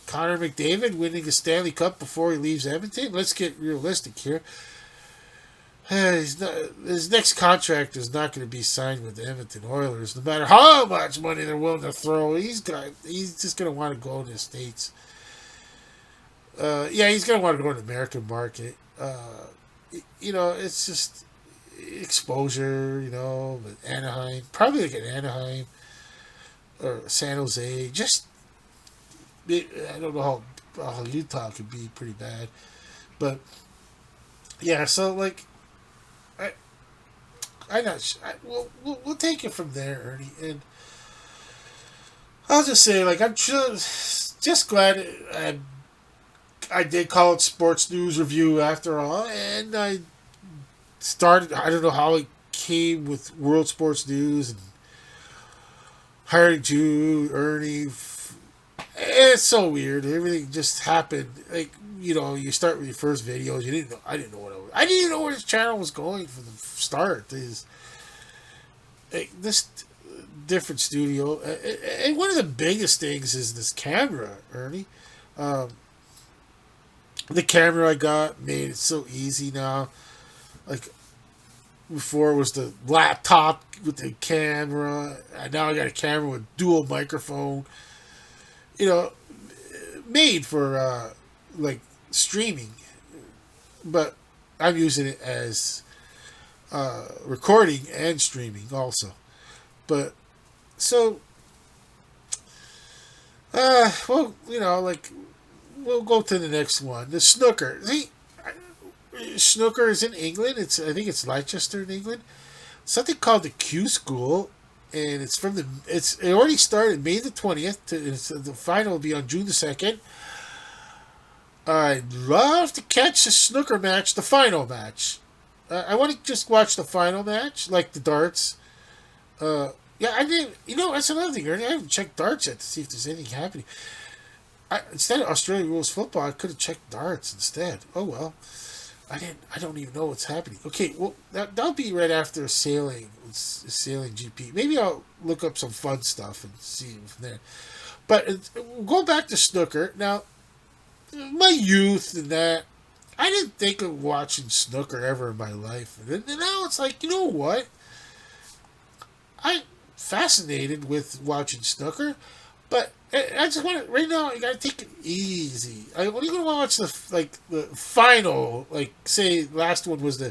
[SPEAKER 1] Connor McDavid winning a Stanley Cup before he leaves Edmonton. Let's get realistic here. His next contract is not going to be signed with the Edmonton Oilers, no matter how much money they're willing to throw. He's just going to want to go to the States. Yeah, he's going to want to go to the American market. It's just exposure. With Anaheim, probably like an Anaheim or San Jose. Just I don't know how Utah could be pretty bad, but yeah. So like. I'm not sure. We'll take it from there, Ernie. And I'll just say, like, I'm just glad I did college sports news review after all. And I don't know how it came with world sports news and hired you, Ernie. It's so weird. Everything just happened. Like, you start with your first videos. I didn't know I didn't even know where this channel was going from the start. This different studio, and one of the biggest things is this camera, Ernie. Um, the camera I got made it so easy now. Like before, it was the laptop with the camera, and now I got a camera with dual microphone. You know, made for like streaming, but I'm using it as recording and streaming also. But so, like we'll go to the next one. The snooker. See, snooker is in England. I think it's Leicester in England. Something called the Q School, and it already started May the 20th. The final will be on June the 2nd. I'd love to catch the snooker match, the final match. I want to just watch the final match, like the darts. Yeah, I didn't. That's another thing. I haven't checked darts yet to see if there's anything happening. Instead of Australian rules football, I could have checked darts instead. Oh well. I don't even know what's happening. Okay, well that'll be right after sailing GP. Maybe I'll look up some fun stuff and see from there. But go back to snooker now. My youth and that, I didn't think of watching snooker ever in my life. And now it's like, you know what? I'm fascinated with watching snooker, but I just want to, right now, you gotta take it easy. When you gonna watch the final, like, say, last one was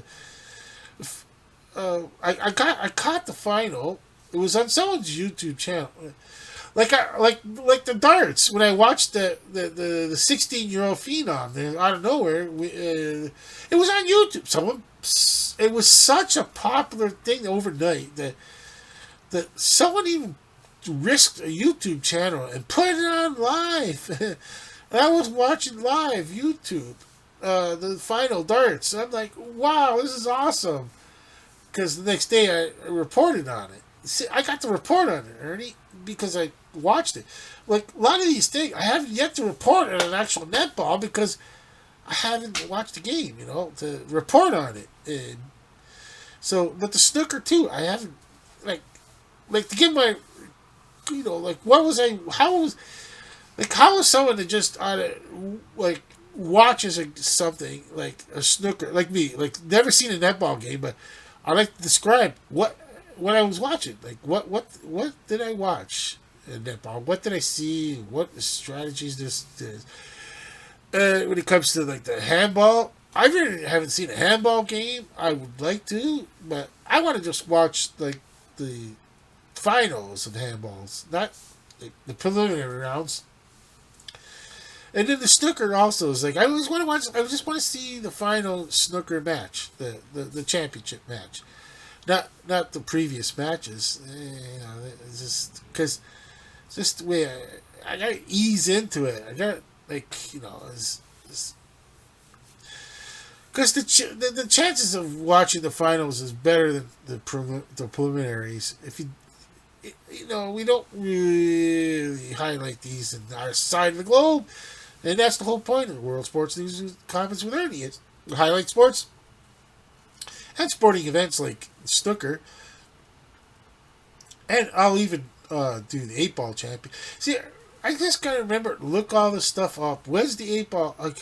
[SPEAKER 1] I caught the final. It was on someone's YouTube channel. Like the darts when I watched the 16-year-old phenom there out of nowhere. It was on YouTube. It was such a popular thing overnight that someone even risked a YouTube channel and put it on live. And I was watching live YouTube the final darts. I'm like, wow, this is awesome. Because the next day I reported on it. See, I got to report on it, Ernie, because I watched it. Like a lot of these things, I haven't yet to report on an actual netball because I haven't watched the game, to report on it. And so, but the snooker too, I haven't like to give my, like what was I? How was someone that just like watches something like a snooker like me, like never seen a netball game, but I like to describe what I was watching. Like what did I watch in netball? What did I see? What strategies this is? When it comes to like the handball, I really haven't seen a handball game. I would like to, but I want to just watch like the finals of handballs, not the preliminary rounds. And then the snooker also is like I always want to watch. I just want to see the final snooker match, the championship match, not the previous matches. It's just because just the way I got to ease into it. I got because the chances of watching the finals is better than the preliminaries. If we don't really highlight these in our side of the globe. And that's the whole point of the World Sports News Conference with Ernie. It's highlight sports and sporting events like snooker. And I'll even do the 8-ball champion. See, I just gotta remember, look all this stuff up. When's the 8-ball? Like,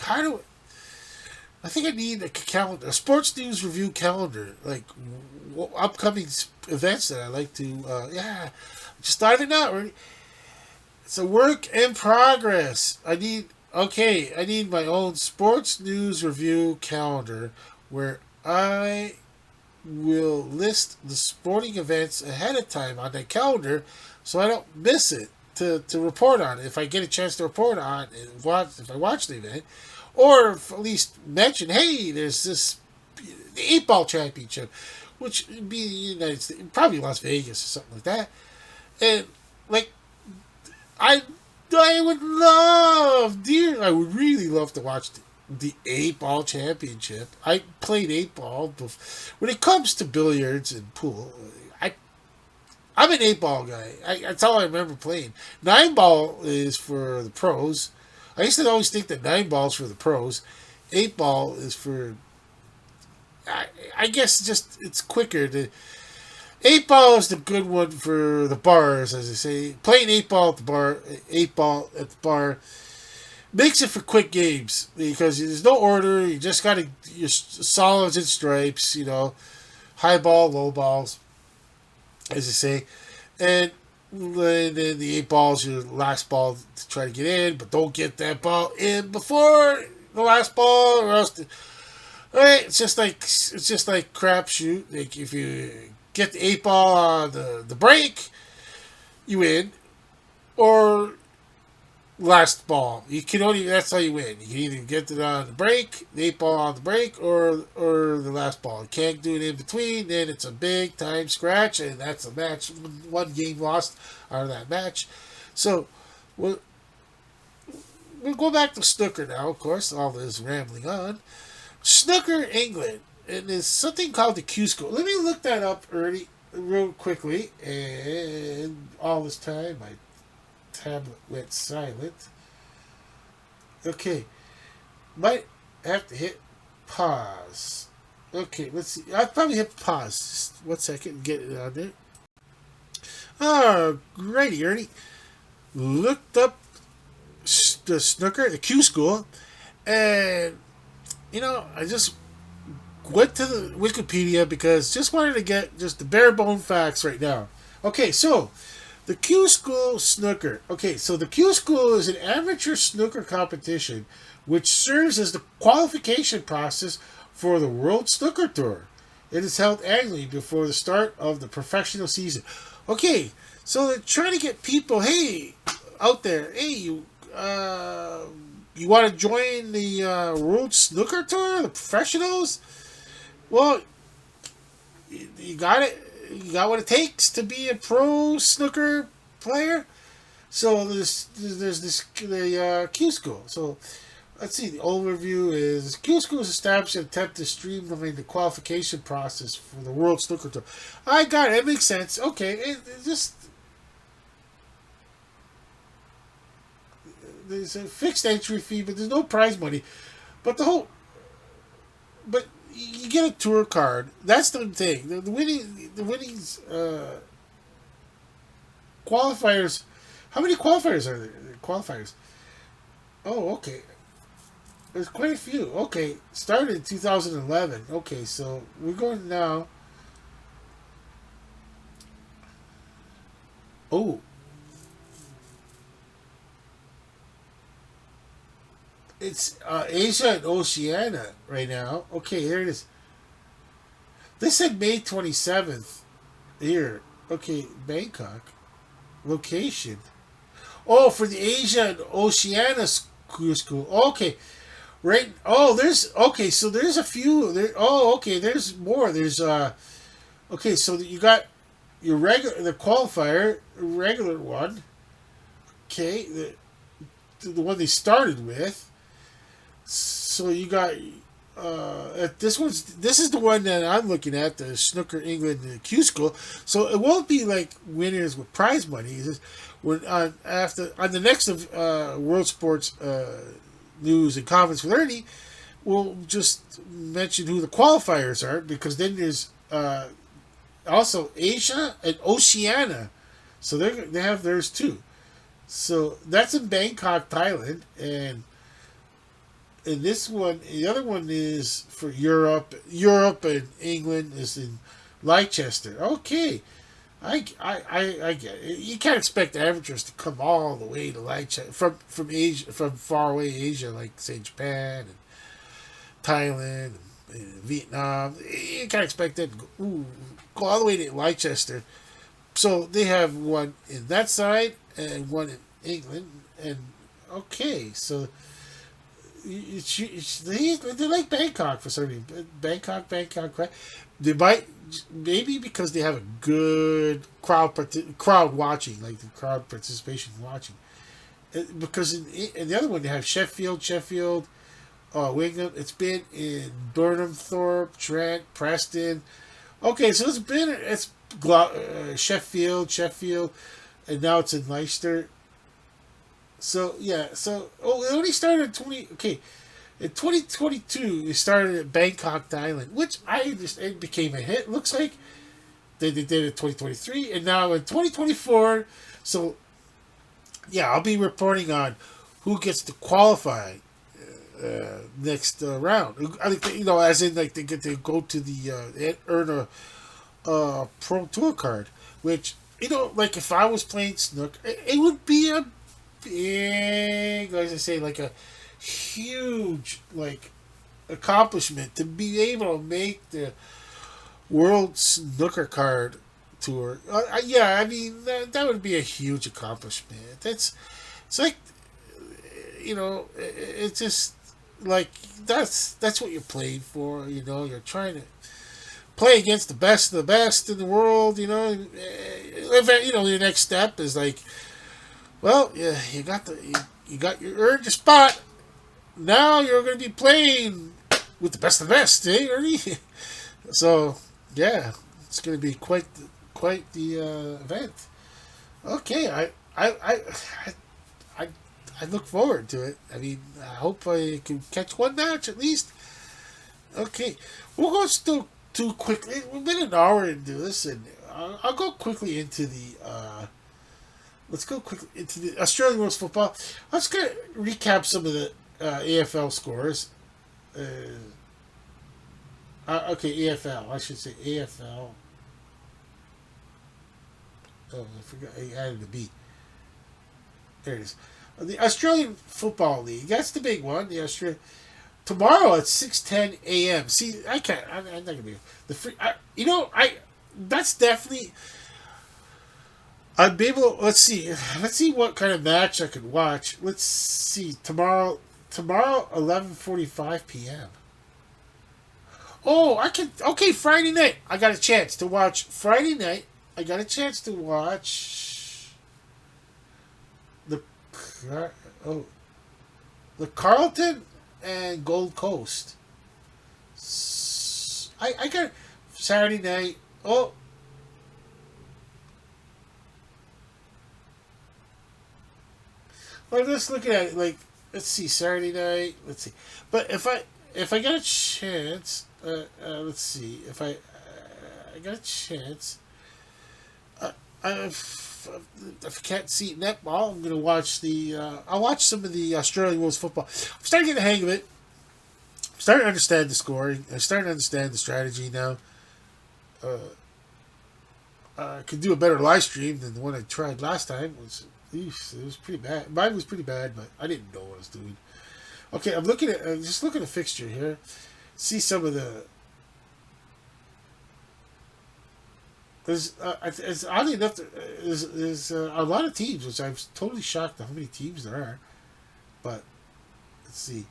[SPEAKER 1] I think I need a calendar, a sports news review calendar, like upcoming events that I like to, just thought of it now. Ernie. It's a work in progress. I need my own sports news review calendar where I will list the sporting events ahead of time on that calendar so I don't miss it to report on it. If I get a chance to report on it, if I watch the event, or at least mention, hey, there's the 8-ball championship, which would be the United States, probably Las Vegas or something like that. And, like, I I would really love to watch the 8-ball championship. I played 8-ball. When it comes to billiards and pool, I'm an 8-ball guy. That's all I remember playing. 9-ball is for the pros. I used to always think that 9-ball's for the pros. 8-ball is for, I guess just it's quicker to. 8-ball is the good one for the bars, as I say. Playing 8-ball at the bar, 8-ball at the bar, makes it for quick games because there's no order. You just got your solids and stripes, high ball, low balls, as I say, and then the 8-ball's your last ball to try to get in, but don't get that ball in before the last ball, or else. All right, it's just like crapshoot. Like if you get the 8-ball on the break, you win. Or last ball. That's how you win. You can either get it on the break, the 8-ball on the break, or the last ball. You can't do it in between, then it's a big time scratch, and that's a match. One game lost out of that match. So we'll go back to snooker now, of course, all this rambling on. Snooker England. And there's something called the Q School. Let me look that up, Ernie, real quickly. And all this time, my tablet went silent. Okay. Might have to hit pause. Okay, let's see. I'll probably hit pause. Just 1 second and get it on there. Alrighty, Ernie. Looked up the snooker, the Q School, and I just went to the Wikipedia because just wanted to get just the bare bone facts right now. Okay, so the Q School Snooker. Okay, so the Q School is an amateur snooker competition which serves as the qualification process for the World Snooker Tour. It is held annually before the start of the professional season. Okay, so they're trying to get people, hey, out there, hey, you want to join the World Snooker Tour, the professionals? Well, you got it. You got what it takes to be a pro snooker player. So there's this the Q School. So let's see. The overview is Q School is established in an attempt to streamline the qualification process for the World Snooker Tour. I got it. It makes sense. Okay, it just there's a fixed entry fee, but there's no prize money. But but you get a tour card. That's the thing. The winnings qualifiers. How many qualifiers are there? Qualifiers. Oh, okay. There's quite a few. Okay, started in 2011. Okay, so we're going now. Oh, it's Asia and Oceania right now. Okay, there it is. This said May 27th. Here. Okay, Bangkok. Location. Oh, for the Asia and Oceania school. Okay. Right. Oh, there's okay. So there's a few. There. Oh, okay. There's more. There's Okay. So you got your regular the qualifier regular one. Okay. The one they started with. So you got this is the one that I'm looking at, the Snooker England Q School. So it won't be like winners with prize money. It's just when after on the next of World Sports News and Comments with Ernie, we'll just mention who the qualifiers are, because then there's also Asia and Oceania, so they have theirs too. So that's in Bangkok, Thailand, and this one, the other one is for Europe. Europe and England is in Leicester. Okay, I get it. You can't expect amateurs to come all the way to Leicester from Asia, from far away Asia, like say Japan and Thailand and Vietnam. You can't expect them to go all the way to Leicester. So they have one in that side and one in England. And okay, so they like Bangkok for some reason. Bangkok, right? They might, maybe because they have a good crowd watching, like the crowd participation watching. Because in the other one they have Sheffield, Wigan. It's been in Burnham Thorpe, Trent, Preston. Okay, so Sheffield, and now it's in Leicester. So yeah, it only started in 20. Okay, in 2022 it started at Bangkok, Thailand, which I just it became a hit. Looks like they did it in 2023, and now in 2024. So yeah, I'll be reporting on who gets to qualify next round. I think as in like they get to go to the earn a pro tour card, which like if I was playing snook, it would be a big, as I say, like a huge like accomplishment to be able to make the World Snooker Card Tour. Yeah, I mean that would be a huge accomplishment. It's like it's just like that's what you're playing for. You're trying to play against the best of the best in the world. Your next step is like, well, yeah, you earned your spot. Now you're going to be playing with the best of the best, eh, Ernie? So yeah, it's going to be quite the event. Okay, I I look forward to it. I mean, I hope I can catch one match at least. Okay, we'll go still too quickly. We've been an hour into this, and I'll go quickly into the. Let's go quickly into the Australian Rules Football. I'm just gonna recap some of the AFL scores. Okay, AFL. I should say AFL. Oh, I forgot. I added a B. There it is. The Australian Football League. That's the big one. The Australian tomorrow at 6:10 a.m. See, I can't. I'm not gonna be the free. That's definitely. I'd be able. Let's see. Let's see what kind of match I could watch. Let's see tomorrow. Tomorrow 11:45 p.m. Oh, I can. Okay, Friday night. I got a chance to watch Friday night. I got a chance to watch the oh the Carlton and Gold Coast. I got Saturday night. Oh, I'm just looking at it like let's see Saturday night. Let's see, but if I got a chance, let's see I got a chance. Uh, if I can't see netball, I'm gonna watch the. I'll watch some of the Australian Rules football. I'm starting to get the hang of it. I'm starting to understand the scoring. I'm starting to understand the strategy now. Uh, I could do a better live stream than the one I tried last time. It was pretty bad. Mine was pretty bad, but I didn't know what I was doing. Okay, I'm looking at just looking at the fixture here. See some of the. It's oddly enough, there's a lot of teams, which I'm totally shocked at how many teams there are. But let's see.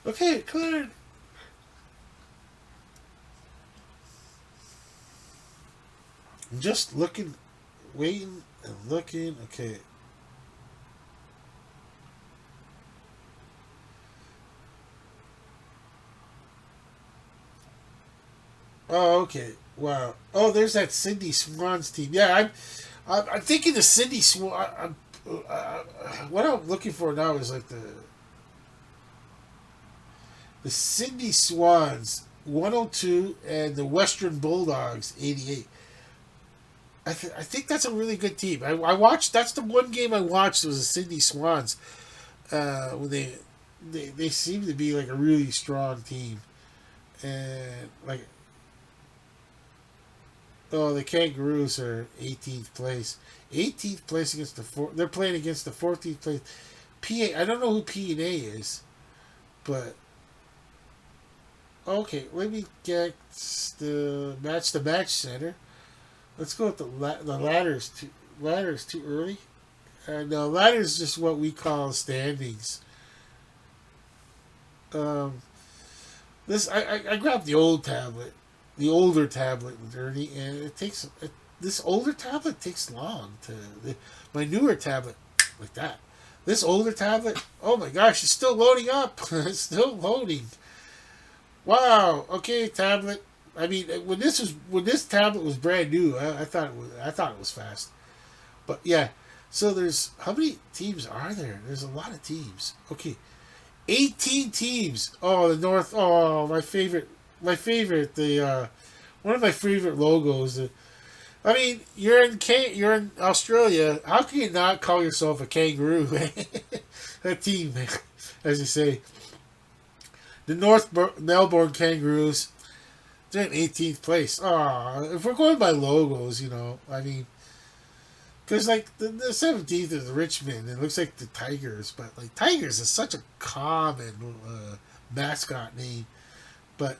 [SPEAKER 1] Okay, cleared. I'm just looking, waiting and looking. Okay. Oh, okay. Wow. Oh, there's that Cindy Swans team. Yeah, I'm thinking the Cindy Swan. What I'm looking for now is like the Cindy Swans 102 and the Western Bulldogs 88. I think that's a really good team. I watched. That's the one game I watched was the Cindy Swans. When they seem to be like a really strong team, and like oh, the Kangaroos are 18th place. 18th place against the four. They're playing against the 14th place. PA. I don't know who P&A is, but okay. Let me get the match. The match center. Let's go with the ladders. Ladders too early. No, ladders just what we call standings. Um, I grabbed the old tablet, the older tablet with Ernie, and this older tablet takes long to my newer tablet like that. This older tablet, oh my gosh, it's still loading up. It's still loading. Wow. Okay, tablet. I mean, when this tablet was brand new, I thought it was fast. But yeah, so there's how many teams are there? There's a lot of teams. Okay, 18 teams. Oh, the North. Oh, my favorite. The one of my favorite logos. I mean, you're in Australia. How can you not call yourself a kangaroo? A team, as you say. The Melbourne Kangaroos. They're in 18th place. Oh, if we're going by logos, I mean, because like the 17th is the Richmond. It looks like the Tigers, but like Tigers is such a common mascot name. But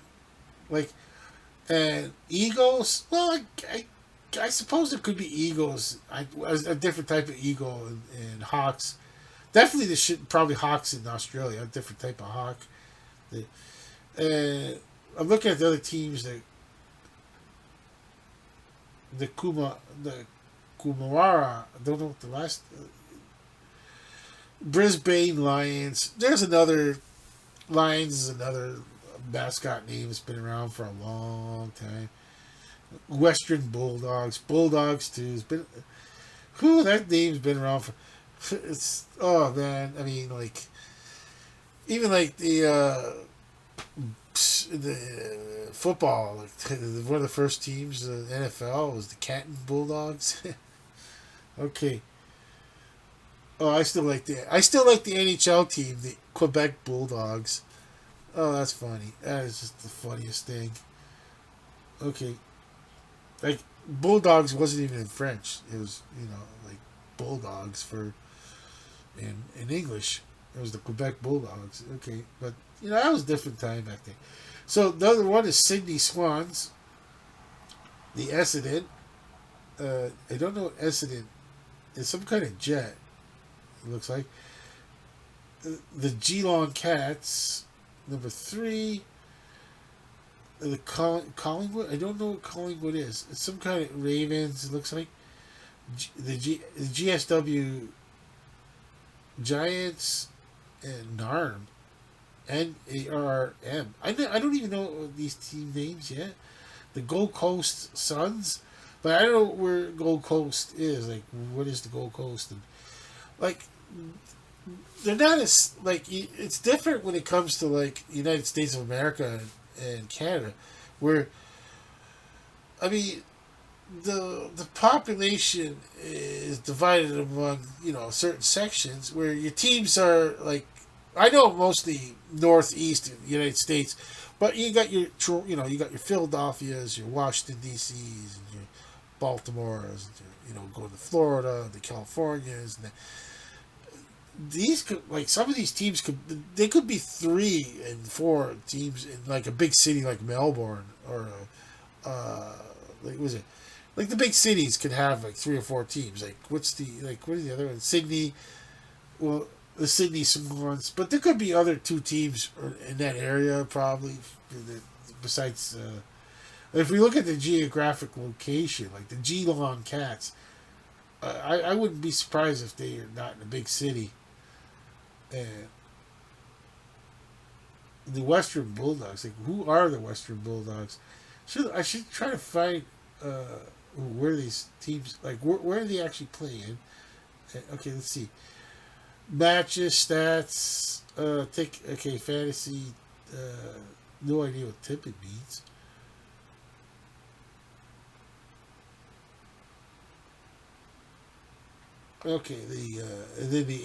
[SPEAKER 1] like and Eagles, well, I suppose it could be Eagles. A different type of eagle and Hawks. Definitely, there should probably Hawks in Australia. A different type of hawk. The, I'm looking at the other teams. The Kumara. I don't know what the last. Brisbane Lions. There's another. Lions is another mascot name that's been around for a long time. Western Bulldogs. Bulldogs too. It's been. Who that name's been around for. It's oh man. I mean like. Even like the football, like one of the first teams in the NFL was the Canton Bulldogs. Okay. Oh, I still like the NHL team, the Quebec Bulldogs. Oh, that's funny. That is just the funniest thing. Okay, like Bulldogs wasn't even in French. It was like Bulldogs for in English. It was the Quebec Bulldogs. Okay, but that was a different time back then. So the other one is Sydney Swans, the Essendon. I don't know what Essendon. It's some kind of jet. It looks like the Geelong Cats. Number 3. The Collingwood. I don't know what Collingwood is. It's some kind of Ravens. It looks like the GSW Giants and NARM. NARM. I don't even know these team names yet. The Gold Coast Suns, but I don't know where Gold Coast is. Like, what is the Gold Coast? And like, they're not as like it's different when it comes to like United States of America and Canada, where I mean the population is divided among certain sections where your teams are like I know mostly northeast United States, but you got your you got your Philadelphias, your Washington D.C.s, and your Baltimore's, and your, going to Florida, the Californias, and these could like some of these teams could be 3 and 4 teams in like a big city like Melbourne or like was it like the big cities could have like 3 or 4 teams. Like what are the other ones? Sydney, well the Sydney Swans, but there could be other 2 teams in that area probably besides. If we look at the geographic location, like the Geelong Cats, I wouldn't be surprised if they are not in a big city. And the Western Bulldogs, like who are the Western Bulldogs? I should try to find where these teams like where are they actually playing? Okay, let's see. Matches, stats, fantasy. No idea what tipping means. Okay, and then the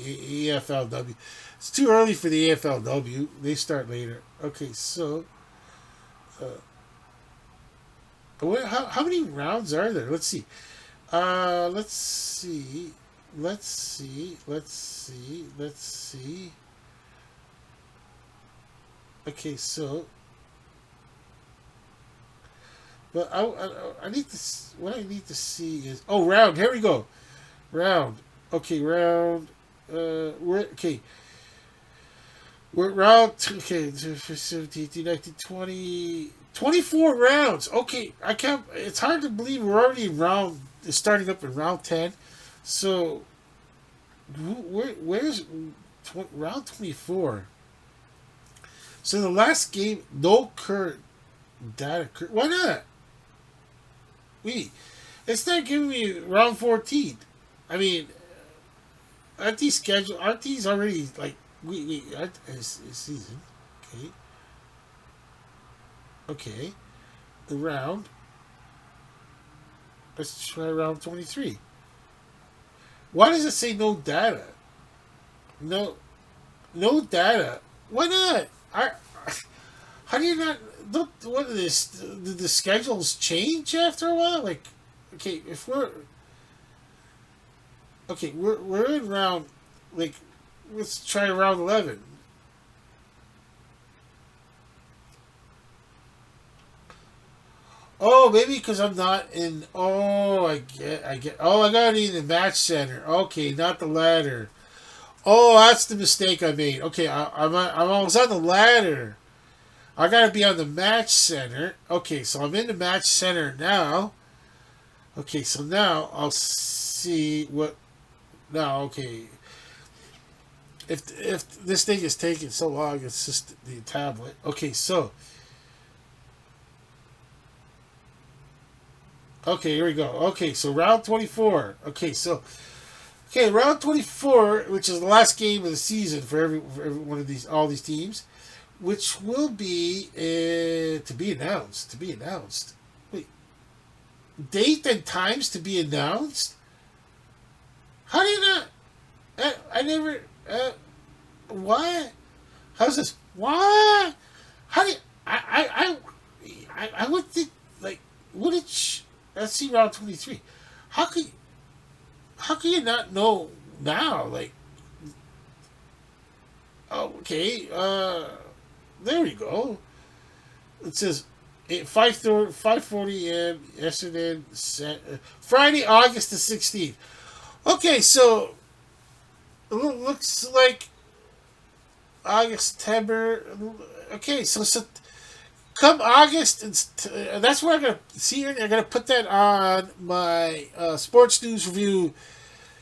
[SPEAKER 1] AFLW. It's too early for the AFLW. They start later. Okay, so uh, how many rounds are there? Let's see. Let's see. Let's see. Let's see. Let's see. Okay, so but I need to. What I need to see is round. Here we go. Round. Okay, round. We're round. Okay, 17, 19, 20, 24 rounds. Okay, I can't. It's hard to believe we're already in round. It's starting up in round 10. So, where's round 24? So the last game, no current data. Why not? Wait, it's not giving me round 14. I mean, aren't these already like aren't season? Okay, okay, the round. Let's try round 23. Why does it say no data? No, no data. Why not? How do you not look? What is this? Did the schedules change after a while? Like, okay, if we're okay, we're in round like let's try round 11. Oh, maybe because I'm not in. Oh, I get. Oh, I got to be in the match center. Okay, not the ladder. Oh, that's the mistake I made. Okay, I was on the ladder. I got to be on the match center. Okay, so I'm in the match center now. Okay, so now I'll see what. Now, okay. If this thing is taking so long, it's just the tablet. Okay, so. Okay, here we go. Okay, so round 24. Okay, round 24, which is the last game of the season for every one of all these teams, which will be to be announced. To be announced. Wait, date and times to be announced? How do you not? I never. What? How's this? What? How did I would think like what did let's see round 23. How could how can you not know now? Like oh, okay, there we go. It says 5:40 a.m. yesterday, Friday, August the 16th. Okay, so it looks like August, September. Okay, so come August, and that's where I'm gonna see. I'm gonna put that on my sports news review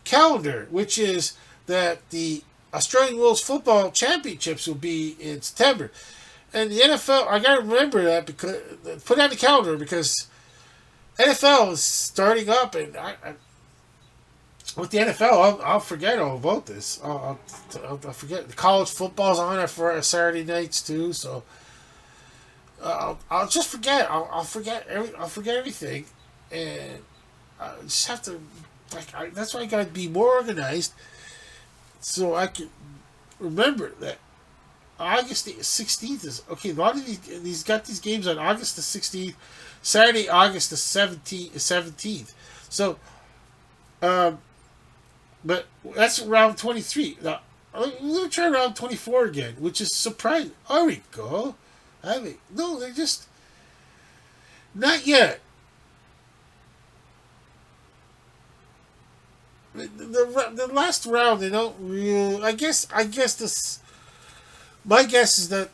[SPEAKER 1] calendar, which is that the Australian Rules Football Championships will be in September, and the NFL. I gotta remember that because put it on the calendar because NFL is starting up, and I with the NFL, I'll forget all about this. I'll forget the college football's on it for Saturday nights too. So I'll just forget. I'll forget everything, and I just have to. That's why I gotta be more organized, so I can remember that August the 16th is okay. A lot of these got these games on August the 16th, Saturday, August the 17th. So, um, but that's round 23. Now, I'm gonna try round 24 again, which is surprising. There we go. I mean, no, they're just not yet. The last round, they don't really. I guess this. My guess is that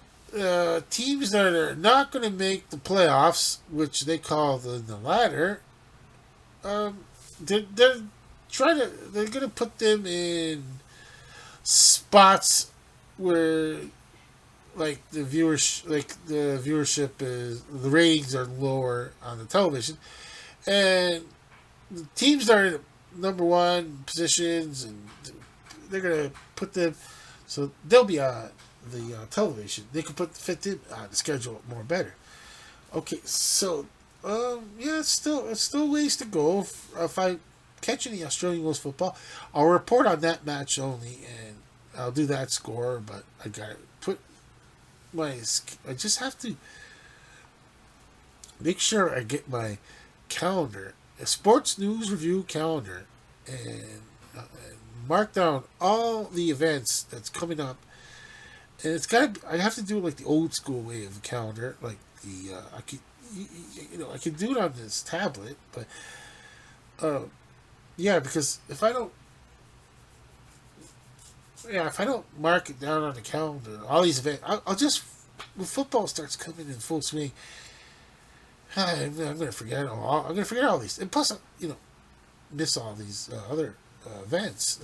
[SPEAKER 1] teams that are not going to make the playoffs, which they call the ladder, they're trying to. They're going to put them in spots where the viewership is the ratings are lower on the television, and the teams that are in number one positions, and they're gonna put them so they'll be on the television. They can fit them on the schedule more better. Okay, so yeah, it's still ways to go. If I catch any Australian Rules football, I'll report on that match only, and I'll do that score. But I got to put I just have to make sure I get my calendar, a sports news review calendar, and mark down all the events that's coming up. And it's got to. I have to do it like the old school way of a calendar, like the I could, I can do it on this tablet, but yeah, because if I don't mark it down on the calendar, all these events, I'll just when football starts coming in full swing, I'm gonna forget all. I'm gonna forget all these, and plus, miss all these other events.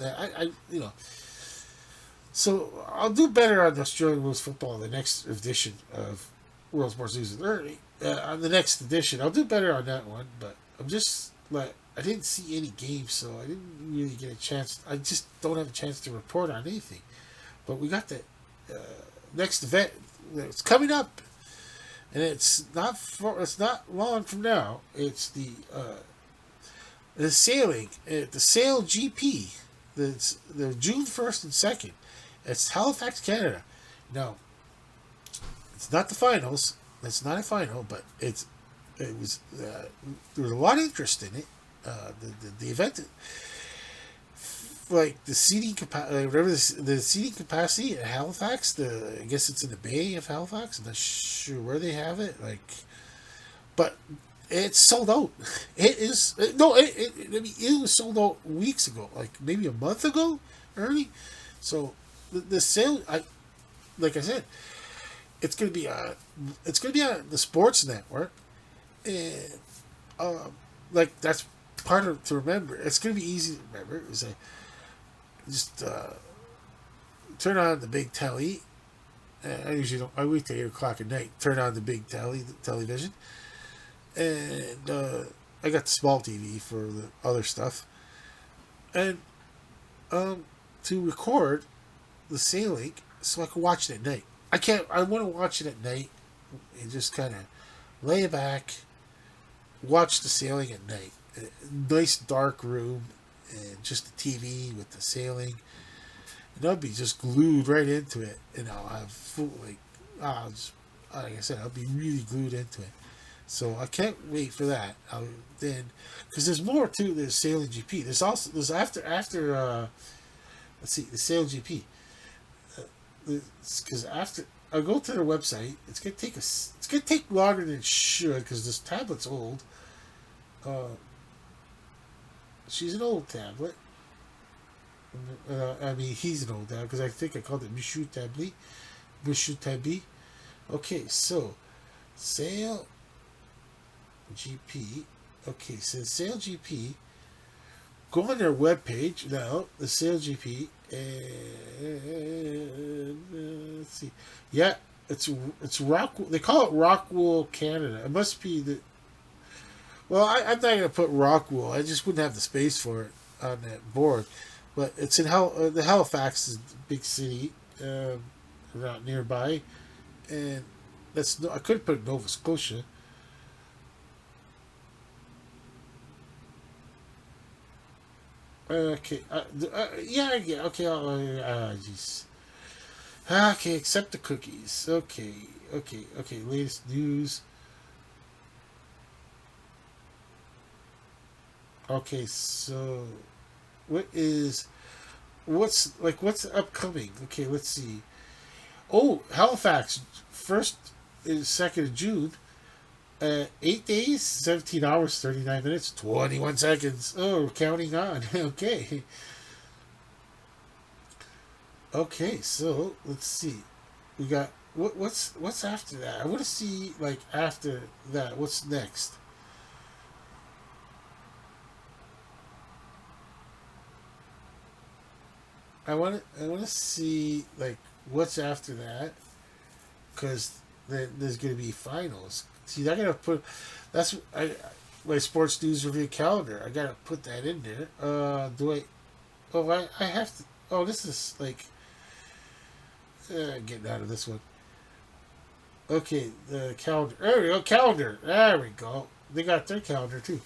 [SPEAKER 1] So I'll do better on Australian Rules football in the next edition of World Sports News with Ernie. On the next edition, I'll do better on that one. But I'm just like I didn't see any games, so I didn't really get a chance. I just don't have a chance to report on anything. But we got the next event that's coming up, and it's not long from now. It's the sailing, the Sail GP. The June 1st and 2nd. It's Halifax, Canada. Now, it's not the finals. It's not a final, but it was there was a lot of interest in it. The event, like the seating capacity, whatever the seating capacity at Halifax. I guess it's in the Bay of Halifax. I'm not sure where they have it. But it's sold out. It is no. It was sold out weeks ago, like maybe a month ago, Ernie. So the sale, like I said, it's gonna be on the Sports Network, and that's part of to remember. It's gonna be easy to remember. Is just turn on the big telly. I usually don't. I wait till 8 o'clock at night. Turn on the big television. And I got the small TV for the other stuff, and to record the sailing so I can watch it at night. I can't. I want to watch it at night and just kind of lay back, watch the sailing at night. A nice dark room and just the TV with the sailing, and I'll be just glued right into it, and I'll have full I'll just, like I said, I'll be really glued into it. So I can't wait for that. Then, because there's more too. There's sailing GP. There's after let's see, the sailing GP. Because after I go to their website, it's gonna take longer than it should because this tablet's old. Uh, she's an old tablet. I mean, he's an old tablet because I think I called it Michou Tabli. Michou Tabi. Okay, so Sail GP. Okay, so Sail GP. Go on their webpage now, the Sail GP, and let's see. Yeah, it's Rock. They call it Rockwool Canada. It must be the. Well, I'm not gonna put Rockwool. I just wouldn't have the space for it on that board. But it's in the Halifax is a big city, around nearby, and that's no. I could put Nova Scotia. Okay. Yeah. Yeah. Okay. Jeez. Okay. Accept the cookies. Okay. Okay. Okay. Latest news. Okay. So, what is what's upcoming? Okay. Let's see. Oh, Halifax, first is 2nd of June. 8 days, 17 hours, 39 minutes, 21 seconds. Oh, we're counting on. Okay. Okay, so let's see. We got what's after that? I want to see like after that. What's next? I want to see like what's after that because there's going to be finals. See, I gotta put that's my sports news review calendar. I gotta put that in there. Do I? Oh, I have to. Oh, this is like getting out of this one. Okay, the calendar. There we go. Calendar. There we go. They got their calendar too.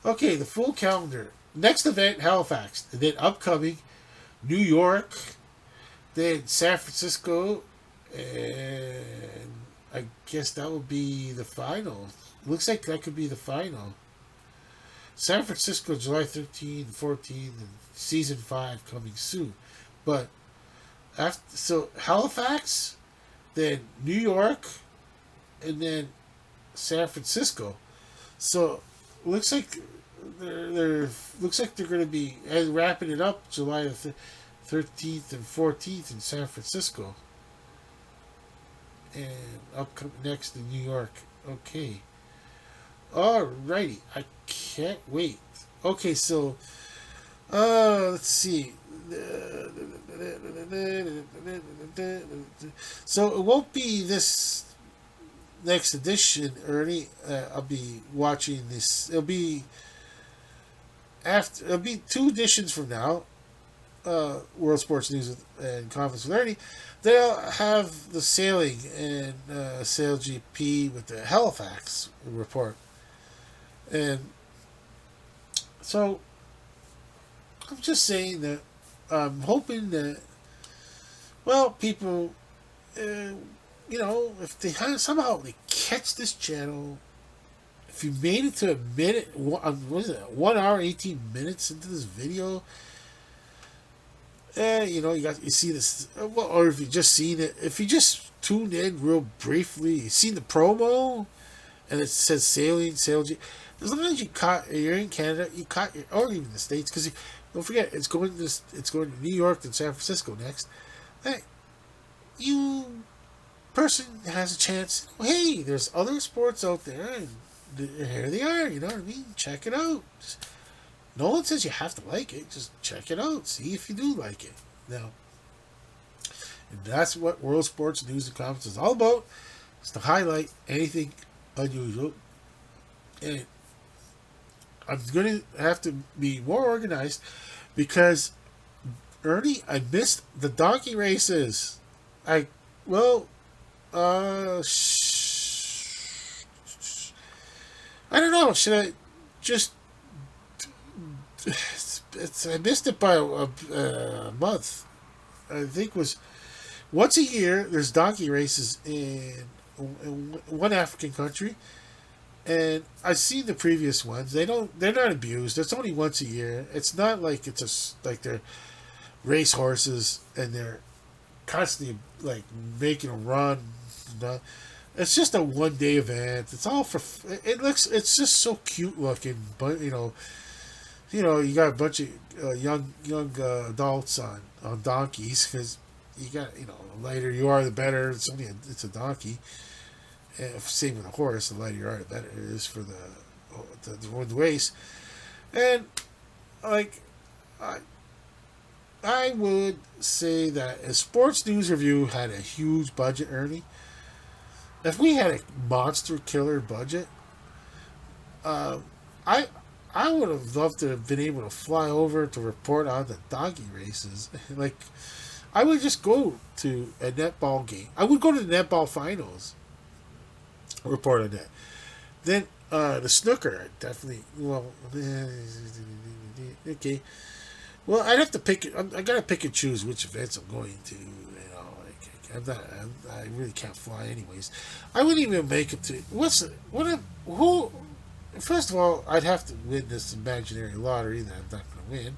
[SPEAKER 1] Okay, the full calendar. Next event, Halifax. And then upcoming, New York. Then San Francisco. And I guess that would be the final. Looks like that could be the final. San Francisco, July 13th, 14th, and season 5 coming soon. But after, so Halifax, then New York, and then San Francisco. So looks like they're looks like they're going to be wrapping it up July 13th and 14th in San Francisco, and up next in New York. Okay, alrighty, I can't wait. Okay, so let's see. So it won't be this next edition, Ernie. I'll be watching this. It'll be 2 editions from now. World Sports News and Conference with Ernie. They'll have the sailing and Sail GP with the Halifax report, and so I'm just saying that I'm hoping that people, uh, if they somehow they catch this channel, if you made it to a minute, what is it, 1 hour 18 minutes into this video, you see this, or if you just seen it, if you just tuned in real briefly, you seen the promo, and it says sail G. As long as you're in Canada, you caught your, or even the States, because don't forget it's going to New York and San Francisco next. Hey, you person has a chance. Hey, there's other sports out there, and here they are. You know what I mean? Check it out. No one says you have to like it. Just check it out. See if you do like it. Now, and that's what World Sports News and Comments is all about. It's to highlight anything unusual. And I'm going to have to be more organized because, Ernie, I missed the donkey races. I, well, I don't know. Should I just I missed it by a month. I think was once a year. There's donkey races in one African country, and I've seen the previous ones. They're not abused. It's only once a year. It's not like like they're race horses and they're constantly like making a run. You know? It's just a 1 day event. It's all for. It looks. It's just so cute looking, but you got a bunch of young adults on donkeys because you got the lighter you are, the better. It's a donkey. Same with a horse. The lighter you are, the better it is for the race. And like I I would say that a sports news review had a huge budget, Ernie. If we had a monster killer budget, uh, I I would have loved to have been able to fly over to report on the doggy races. Like, I would just go to a netball game. I would go to the netball finals, report on that. Then the snooker, definitely. Well, okay. Well, I'd have to pick. I gotta pick and choose which events I'm going to. I'm not. I really can't fly, anyways. I wouldn't even make it to. Who? First of all, I'd have to win this imaginary lottery that I'm not going to win.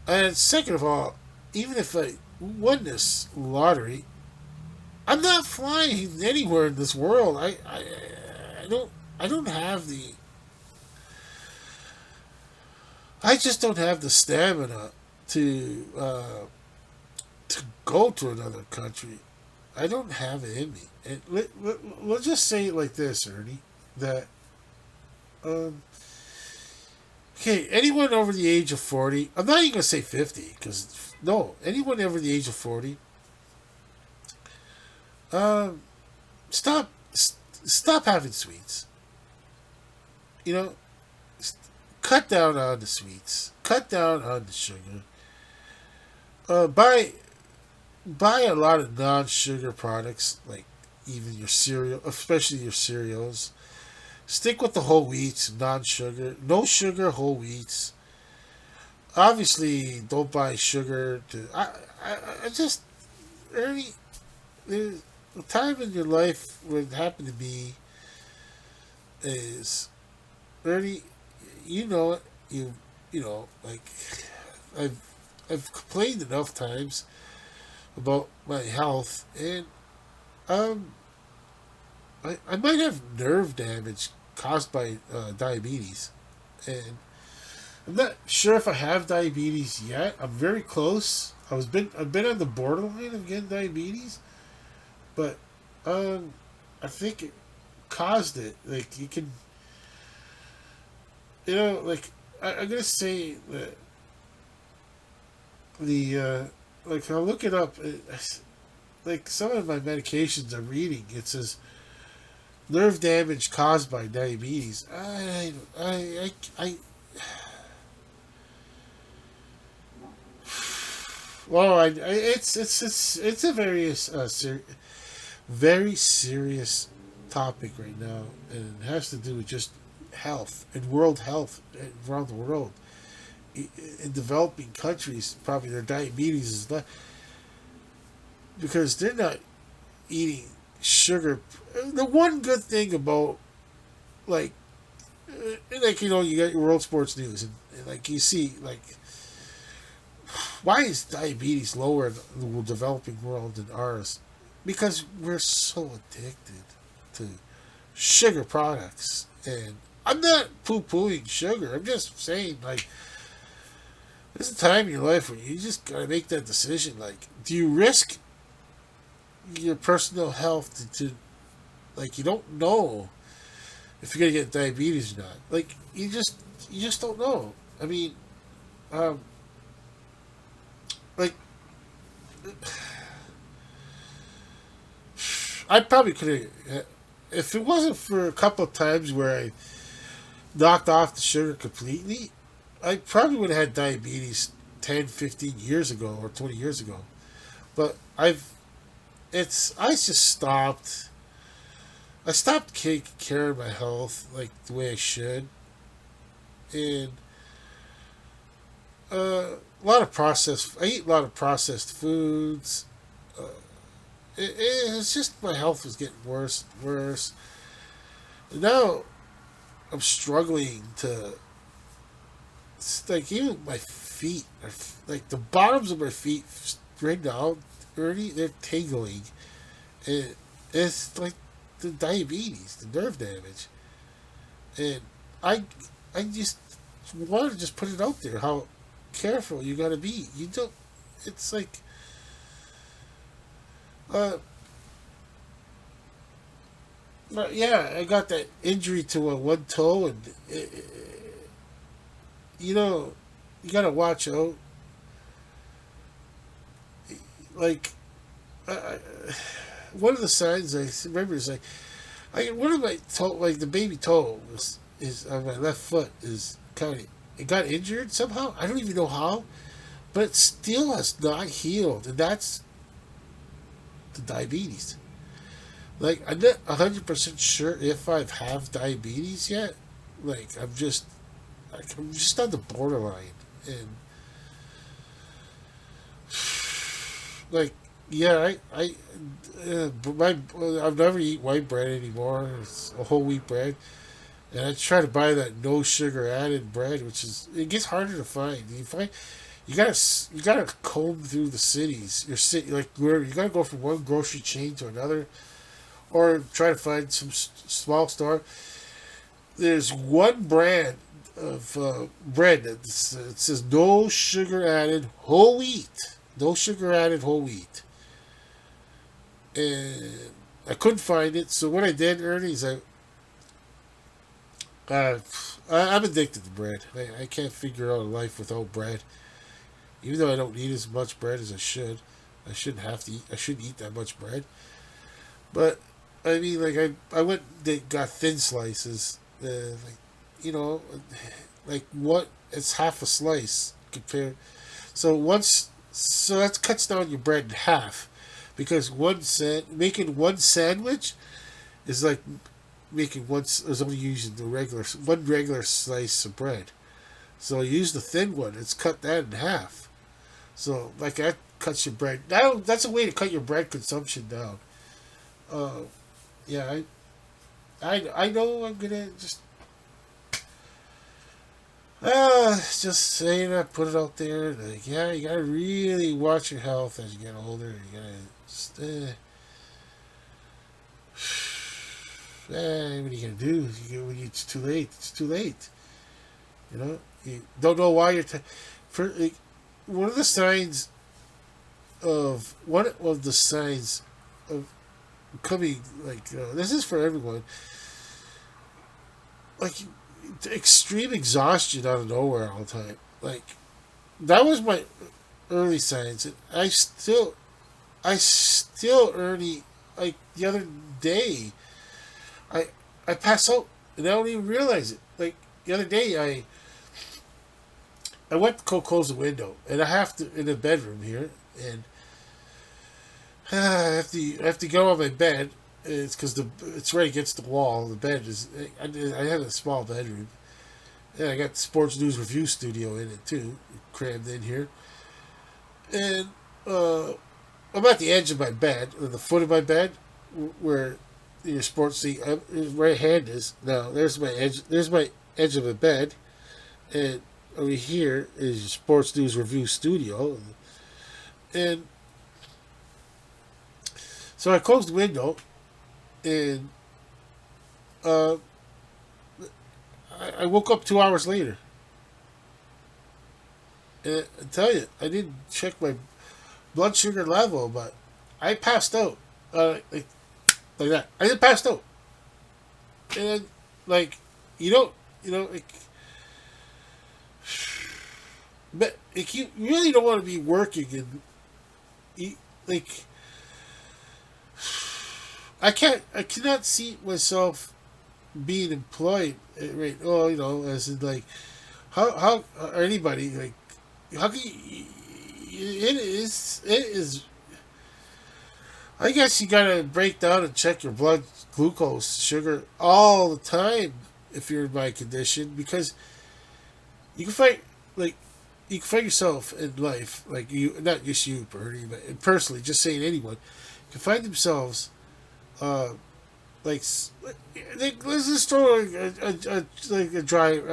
[SPEAKER 1] And second of all, even if I won this lottery, I'm not flying anywhere in this world. I don't have the. I just don't have the stamina to go to another country. I don't have it in me. And let's just say it like this, Ernie. That um, okay, anyone over the age of 40. I'm not even gonna say 50 because no, anyone over the age of 40. Um, stop having sweets. You know, cut down on the sweets. Cut down on the sugar. Buy a lot of non-sugar products, like even your cereal, especially your cereals. Stick with the whole wheats, non-sugar, no sugar, whole wheats. Obviously, don't buy sugar. I just, Ernie, there's a time in your life when it happened to me is, Ernie, you know it. Like I've I've complained enough times about my health, and um, I might have nerve damage caused by diabetes, and I'm not sure if I have diabetes yet. I'm very close. I've been on the borderline of getting diabetes, but I think it caused it. Like you can, like I'm gonna say that the like I'll look it up. Like some of my medications I'm reading, it says nerve damage caused by diabetes. Well, it's a very serious topic right now, and it has to do with just health and world health around the world. In developing countries, probably their diabetes is not because they're not eating sugar. The one good thing about like you got your world sports news and like you see like why is diabetes lower in the developing world than ours? Because we're so addicted to sugar products, and I'm not poo-pooing sugar. I'm just saying like there's a time in your life where you just gotta make that decision. Like, do you risk your personal health like you don't know if you're gonna get diabetes or not? Like, you just don't know. I mean, um, like I probably could have if it wasn't for a couple of times where I knocked off the sugar completely. I probably would have had diabetes 10, 15 years ago or 20 years ago. But I just stopped. I stopped taking care of my health like the way I should. And A lot of processed. I eat a lot of processed foods. Uh, it's just my health was getting worse and worse. And now I'm struggling to. It's like even my feet are like the bottoms of my feet right now, Ernie, they're tingling. And it's like the diabetes, the nerve damage, and I, I just want to just put it out there how careful you got to be. You don't. It's like, uh, yeah, I got that injury to one toe, and you know, you got to watch out. Like, I, one of the signs I remember is like, one of my toe, like the baby toe was is on my left foot is kind of it got injured somehow. I don't even know how, but it still has not healed, and that's the diabetes. Like I'm not 100% sure if I have diabetes yet. Like I'm just on the borderline, and like yeah, my I've never eat white bread anymore. It's a whole wheat bread, and I try to buy that no sugar added bread, which is it gets harder to find. You gotta comb through the cities. Your city like where you gotta go from one grocery chain to another, or try to find some small store. There's one brand of bread that it says no sugar added whole wheat, no sugar added whole wheat, and I couldn't find it. So what I did, Ernie, is uh, I'm addicted to bread. I can't figure out a life without bread. Even though I don't eat as much bread as I should, I shouldn't have to eat. I shouldn't eat that much bread. But I mean, like I went they got thin slices, like you know, like what? It's half a slice compared. So that cuts down your bread in half, because making one sandwich is like making one is only using the regular slice of bread. So use the thin one. It's cut that in half. So like that cuts your bread. That's a way to cut your bread consumption down. Uh, yeah, I know I'm gonna just saying that, put it out there. Like, yeah, you gotta really watch your health as you get older. You gotta just, what are you gonna do? When it's too late, it's too late. You know, you don't know why for like, one of the signs one of the signs of coming like this is for everyone, like extreme exhaustion out of nowhere all the time. Like that was my early signs, and I still Ernie, like the other day, I I pass out and I don't even realize it. Like the other day, I went to go close the window, and I have to in the bedroom here, and I have to go on my bed. It's because it's right against the wall. The bed is I have a small bedroom, and I got the sports news review studio in it too, crammed in here, and I'm at the edge of my bed, or the foot of my bed, where your sports seat, right hand is. Now there's my edge. There's my edge of the bed, and over here is your sports news review studio, and so I closed the window, and uh, I woke up 2 hours later. And I tell you, I didn't check my blood sugar level, but I passed out. Like that. I just passed out. And then, like, like, but like, you really don't want to be working and eat, like, I cannot see myself being employed, right? Oh, as in like, how or anybody like, how can you, it is. I guess you gotta break down and check your blood glucose sugar all the time if you're in my condition, because you can find like you can find yourself in life, like you, not just you, Bernie, but personally, just saying anyone, can find themselves, uh, like, let's just throw like a drive,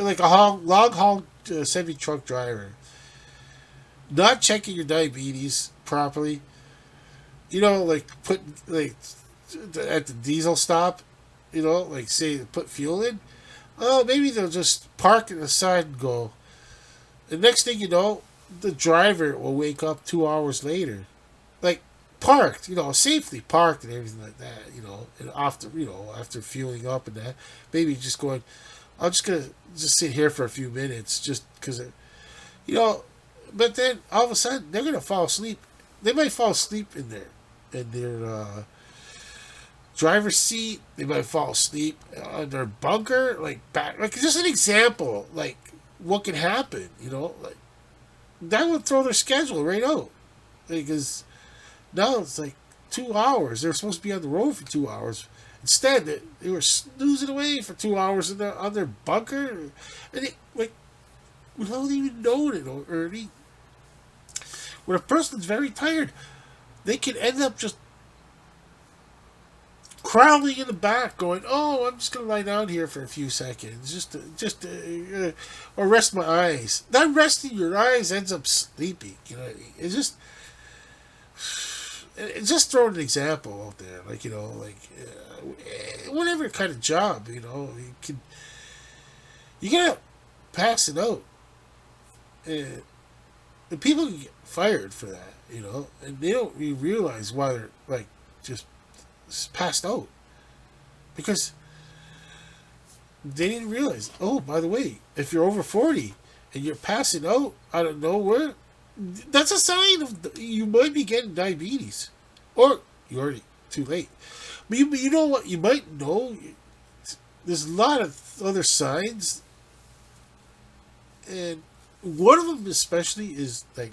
[SPEAKER 1] like a long haul semi truck driver, not checking your diabetes properly. Like put like at the diesel stop, like say put fuel in. Oh, maybe they'll just park it aside and go. The next thing you know, the driver will wake up 2 hours later, like parked, safely parked and everything like that, and after fueling up and that, maybe just going, I'm just gonna just sit here for a few minutes, just because, you know, but then all of a sudden they're gonna fall asleep. They might fall asleep in their driver's seat. They might fall asleep on their bunker, like back, like just an example, like what can happen, like that would throw their schedule right out because now it's like 2 hours. They're supposed to be on the road for 2 hours. Instead, they were snoozing away for 2 hours on their bunker, and they like without even knowing it, Ernie. When a person's very tired, they can end up just crawling in the back, going, "Oh, I'm just gonna lie down here for a few seconds, or rest my eyes." That resting your eyes ends up sleeping. It's just throwing an example out there, like whatever kind of job, you gotta pass it out, and people can get fired for that, and they don't even realize why they're like just passed out because they didn't realize. Oh, by the way, if you're over 40 and you're passing out out of nowhere, that's a sign of you might be getting diabetes, or you're already too late. But you know what? You might know. There's a lot of other signs, and one of them especially is like,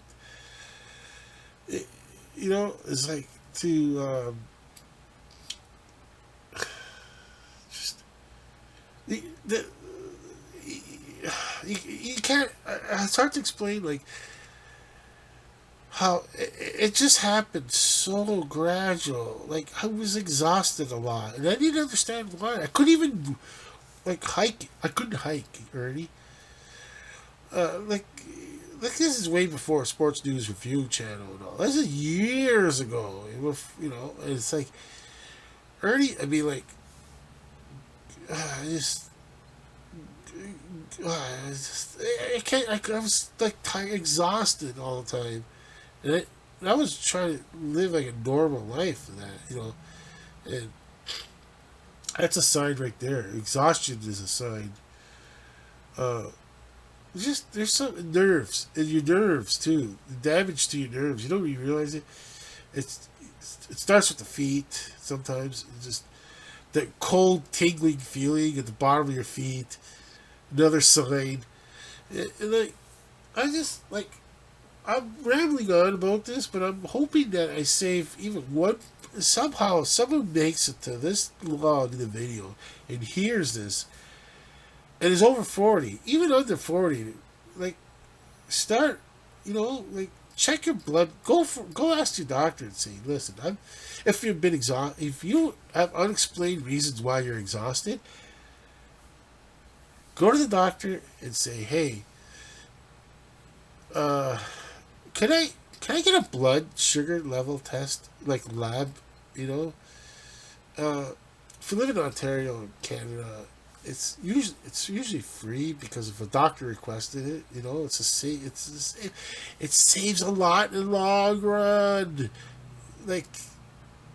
[SPEAKER 1] is like to just the you can't. It's hard to explain like how it just happened so gradual. Like I was exhausted a lot, and I didn't understand why. I couldn't even like hike. I couldn't hike, Ernie. Like this is way before Sports News Review Channel and all. This is years ago. And it's like Ernie. I mean, like I just. I can't. I was like tired, exhausted all the time. And I was trying to live like a normal life for that, and that's a sign right there. Exhaustion is a sign. Uh, just there's some nerves, and your nerves too. The damage to your nerves. You don't even realize it. It's it starts with the feet. Sometimes it's just that cold, tingling feeling at the bottom of your feet. Another sign, and like I just like I'm rambling on about this, but I'm hoping that I save even one. Somehow, someone makes it to this long in the video and hears this, and is over 40, even under 40. Like, start, like check your blood. Go ask your doctor and say, listen, if you've been exhausted, if you have unexplained reasons why you're exhausted, go to the doctor and say, hey, uh can I get a blood sugar level test, like lab? You know, if you live in Ontario and Canada, it's usually free because if a doctor requested it, it saves a lot in the long run, like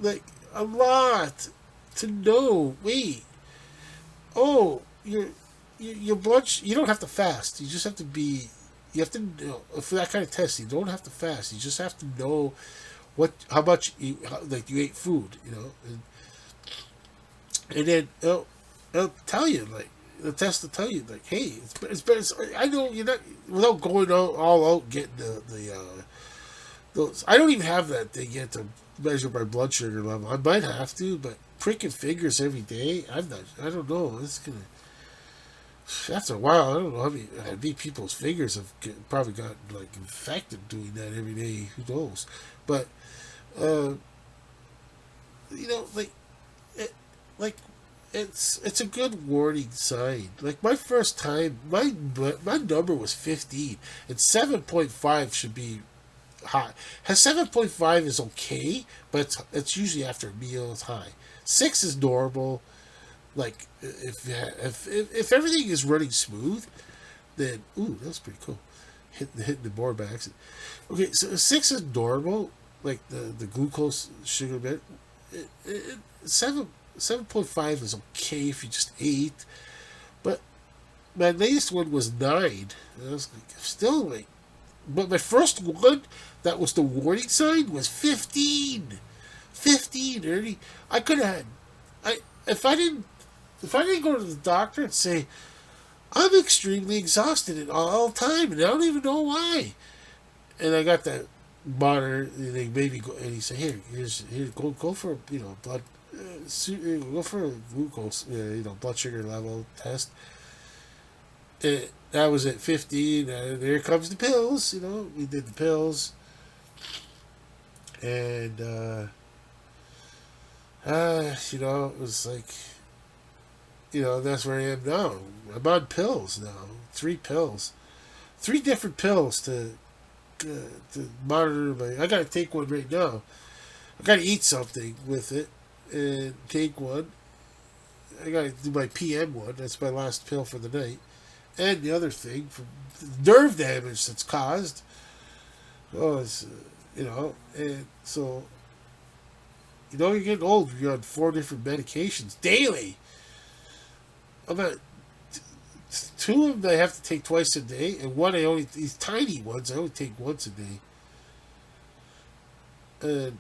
[SPEAKER 1] like a lot to know. Wait, oh, your blood. You don't have to fast. You just have to be. You have to know for that kind of test. You don't have to fast. You just have to know how much like you ate food. And then it'll tell you like the test will tell you like, hey, it's better. I know you're not without going all out getting the those. I don't even have that thing yet to measure my blood sugar level. I might have to, but pricking fingers every day. I'm not. I don't know. It's gonna. after a while, I don't know how many people's fingers have probably got like infected doing that every day. Who knows? But uh, like like it's a good warning sign. Like my first time, my number was 15, and 7.5 should be high. Has 7.5 is okay, but it's usually after a meal. It's high. 6 is normal. Like if everything is running smooth, then that's pretty cool. Hitting the board by accident. Okay, so 6 is normal. Like the glucose sugar bit. 7.5 is okay if you just ate, but my latest one was 9. And I was like, still like, but my first one that was the warning sign was 15. 15, Ernie. I could have had, I if I didn't go to the doctor and say I'm extremely exhausted at all time and I don't even know why, and I got that monitor, and they made me go, and he said, here, go for blood, go for a glucose, blood sugar level test. And that was at 15. And there comes the pills. We did the pills, and it was like, that's where I am now. I'm on pills now. 3 pills, 3 different pills to monitor my. I gotta take one right now. I gotta eat something with it and take one. I gotta do my PM one. That's my last pill for the night. And the other thing for nerve damage that's caused. Oh, it's and so you're getting old. You're on 4 different medications daily. I'm at 2 of them I have to take twice a day, and one these tiny ones I only take once a day. And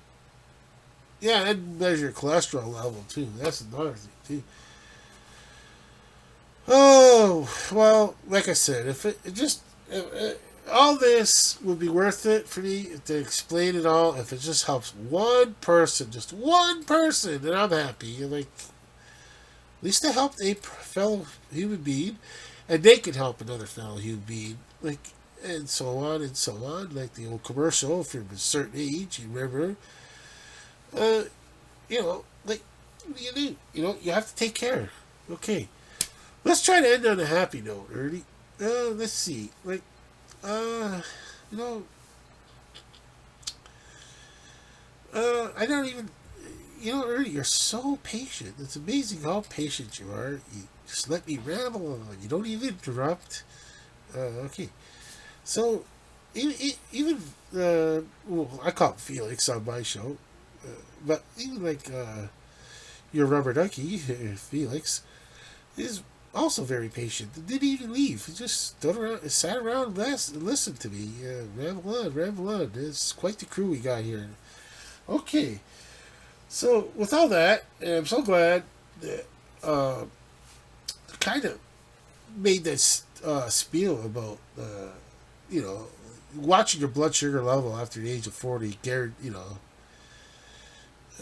[SPEAKER 1] yeah, and measure your cholesterol level too. That's another thing too. Oh well, like I said, if all this would be worth it for me to explain it all. If it just helps one person, just one person, then I'm happy. Like, at least I helped a fellow human being, and they can help another fellow human being. Like, and so on and so on. Like the old commercial, if you're of a certain age, you remember. Like, what do you do? You have to take care. Okay. Let's try to end on a happy note, Ernie. Let's see. Like, I don't even, Ernie, you're so patient. It's amazing how patient you are. You just let me ramble on. You don't even interrupt. Okay. So, even I call him Felix on my show. But even like your rubber ducky, Felix, is also very patient. Didn't even leave. He just stood around, sat around, and listened to me. Ramble on, ramble on. It's quite the crew we got here. Okay, so with all that, I'm so glad that kind of made this spiel about watching your blood sugar level after the age of 40.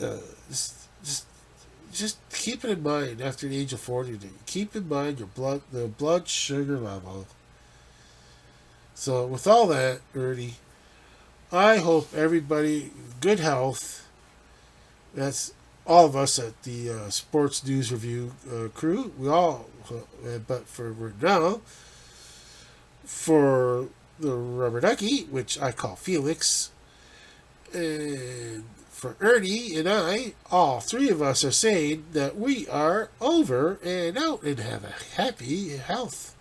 [SPEAKER 1] Uh, just, just just keep it in mind after the age of 40. Keep in mind the blood sugar level. So with all that, Ernie, I hope everybody good health. That's all of us at the Sports News Review crew. We all, but for now, for the rubber ducky, which I call Felix, and for Ernie and I, all 3 of us are saying that we are over and out and have a happy health.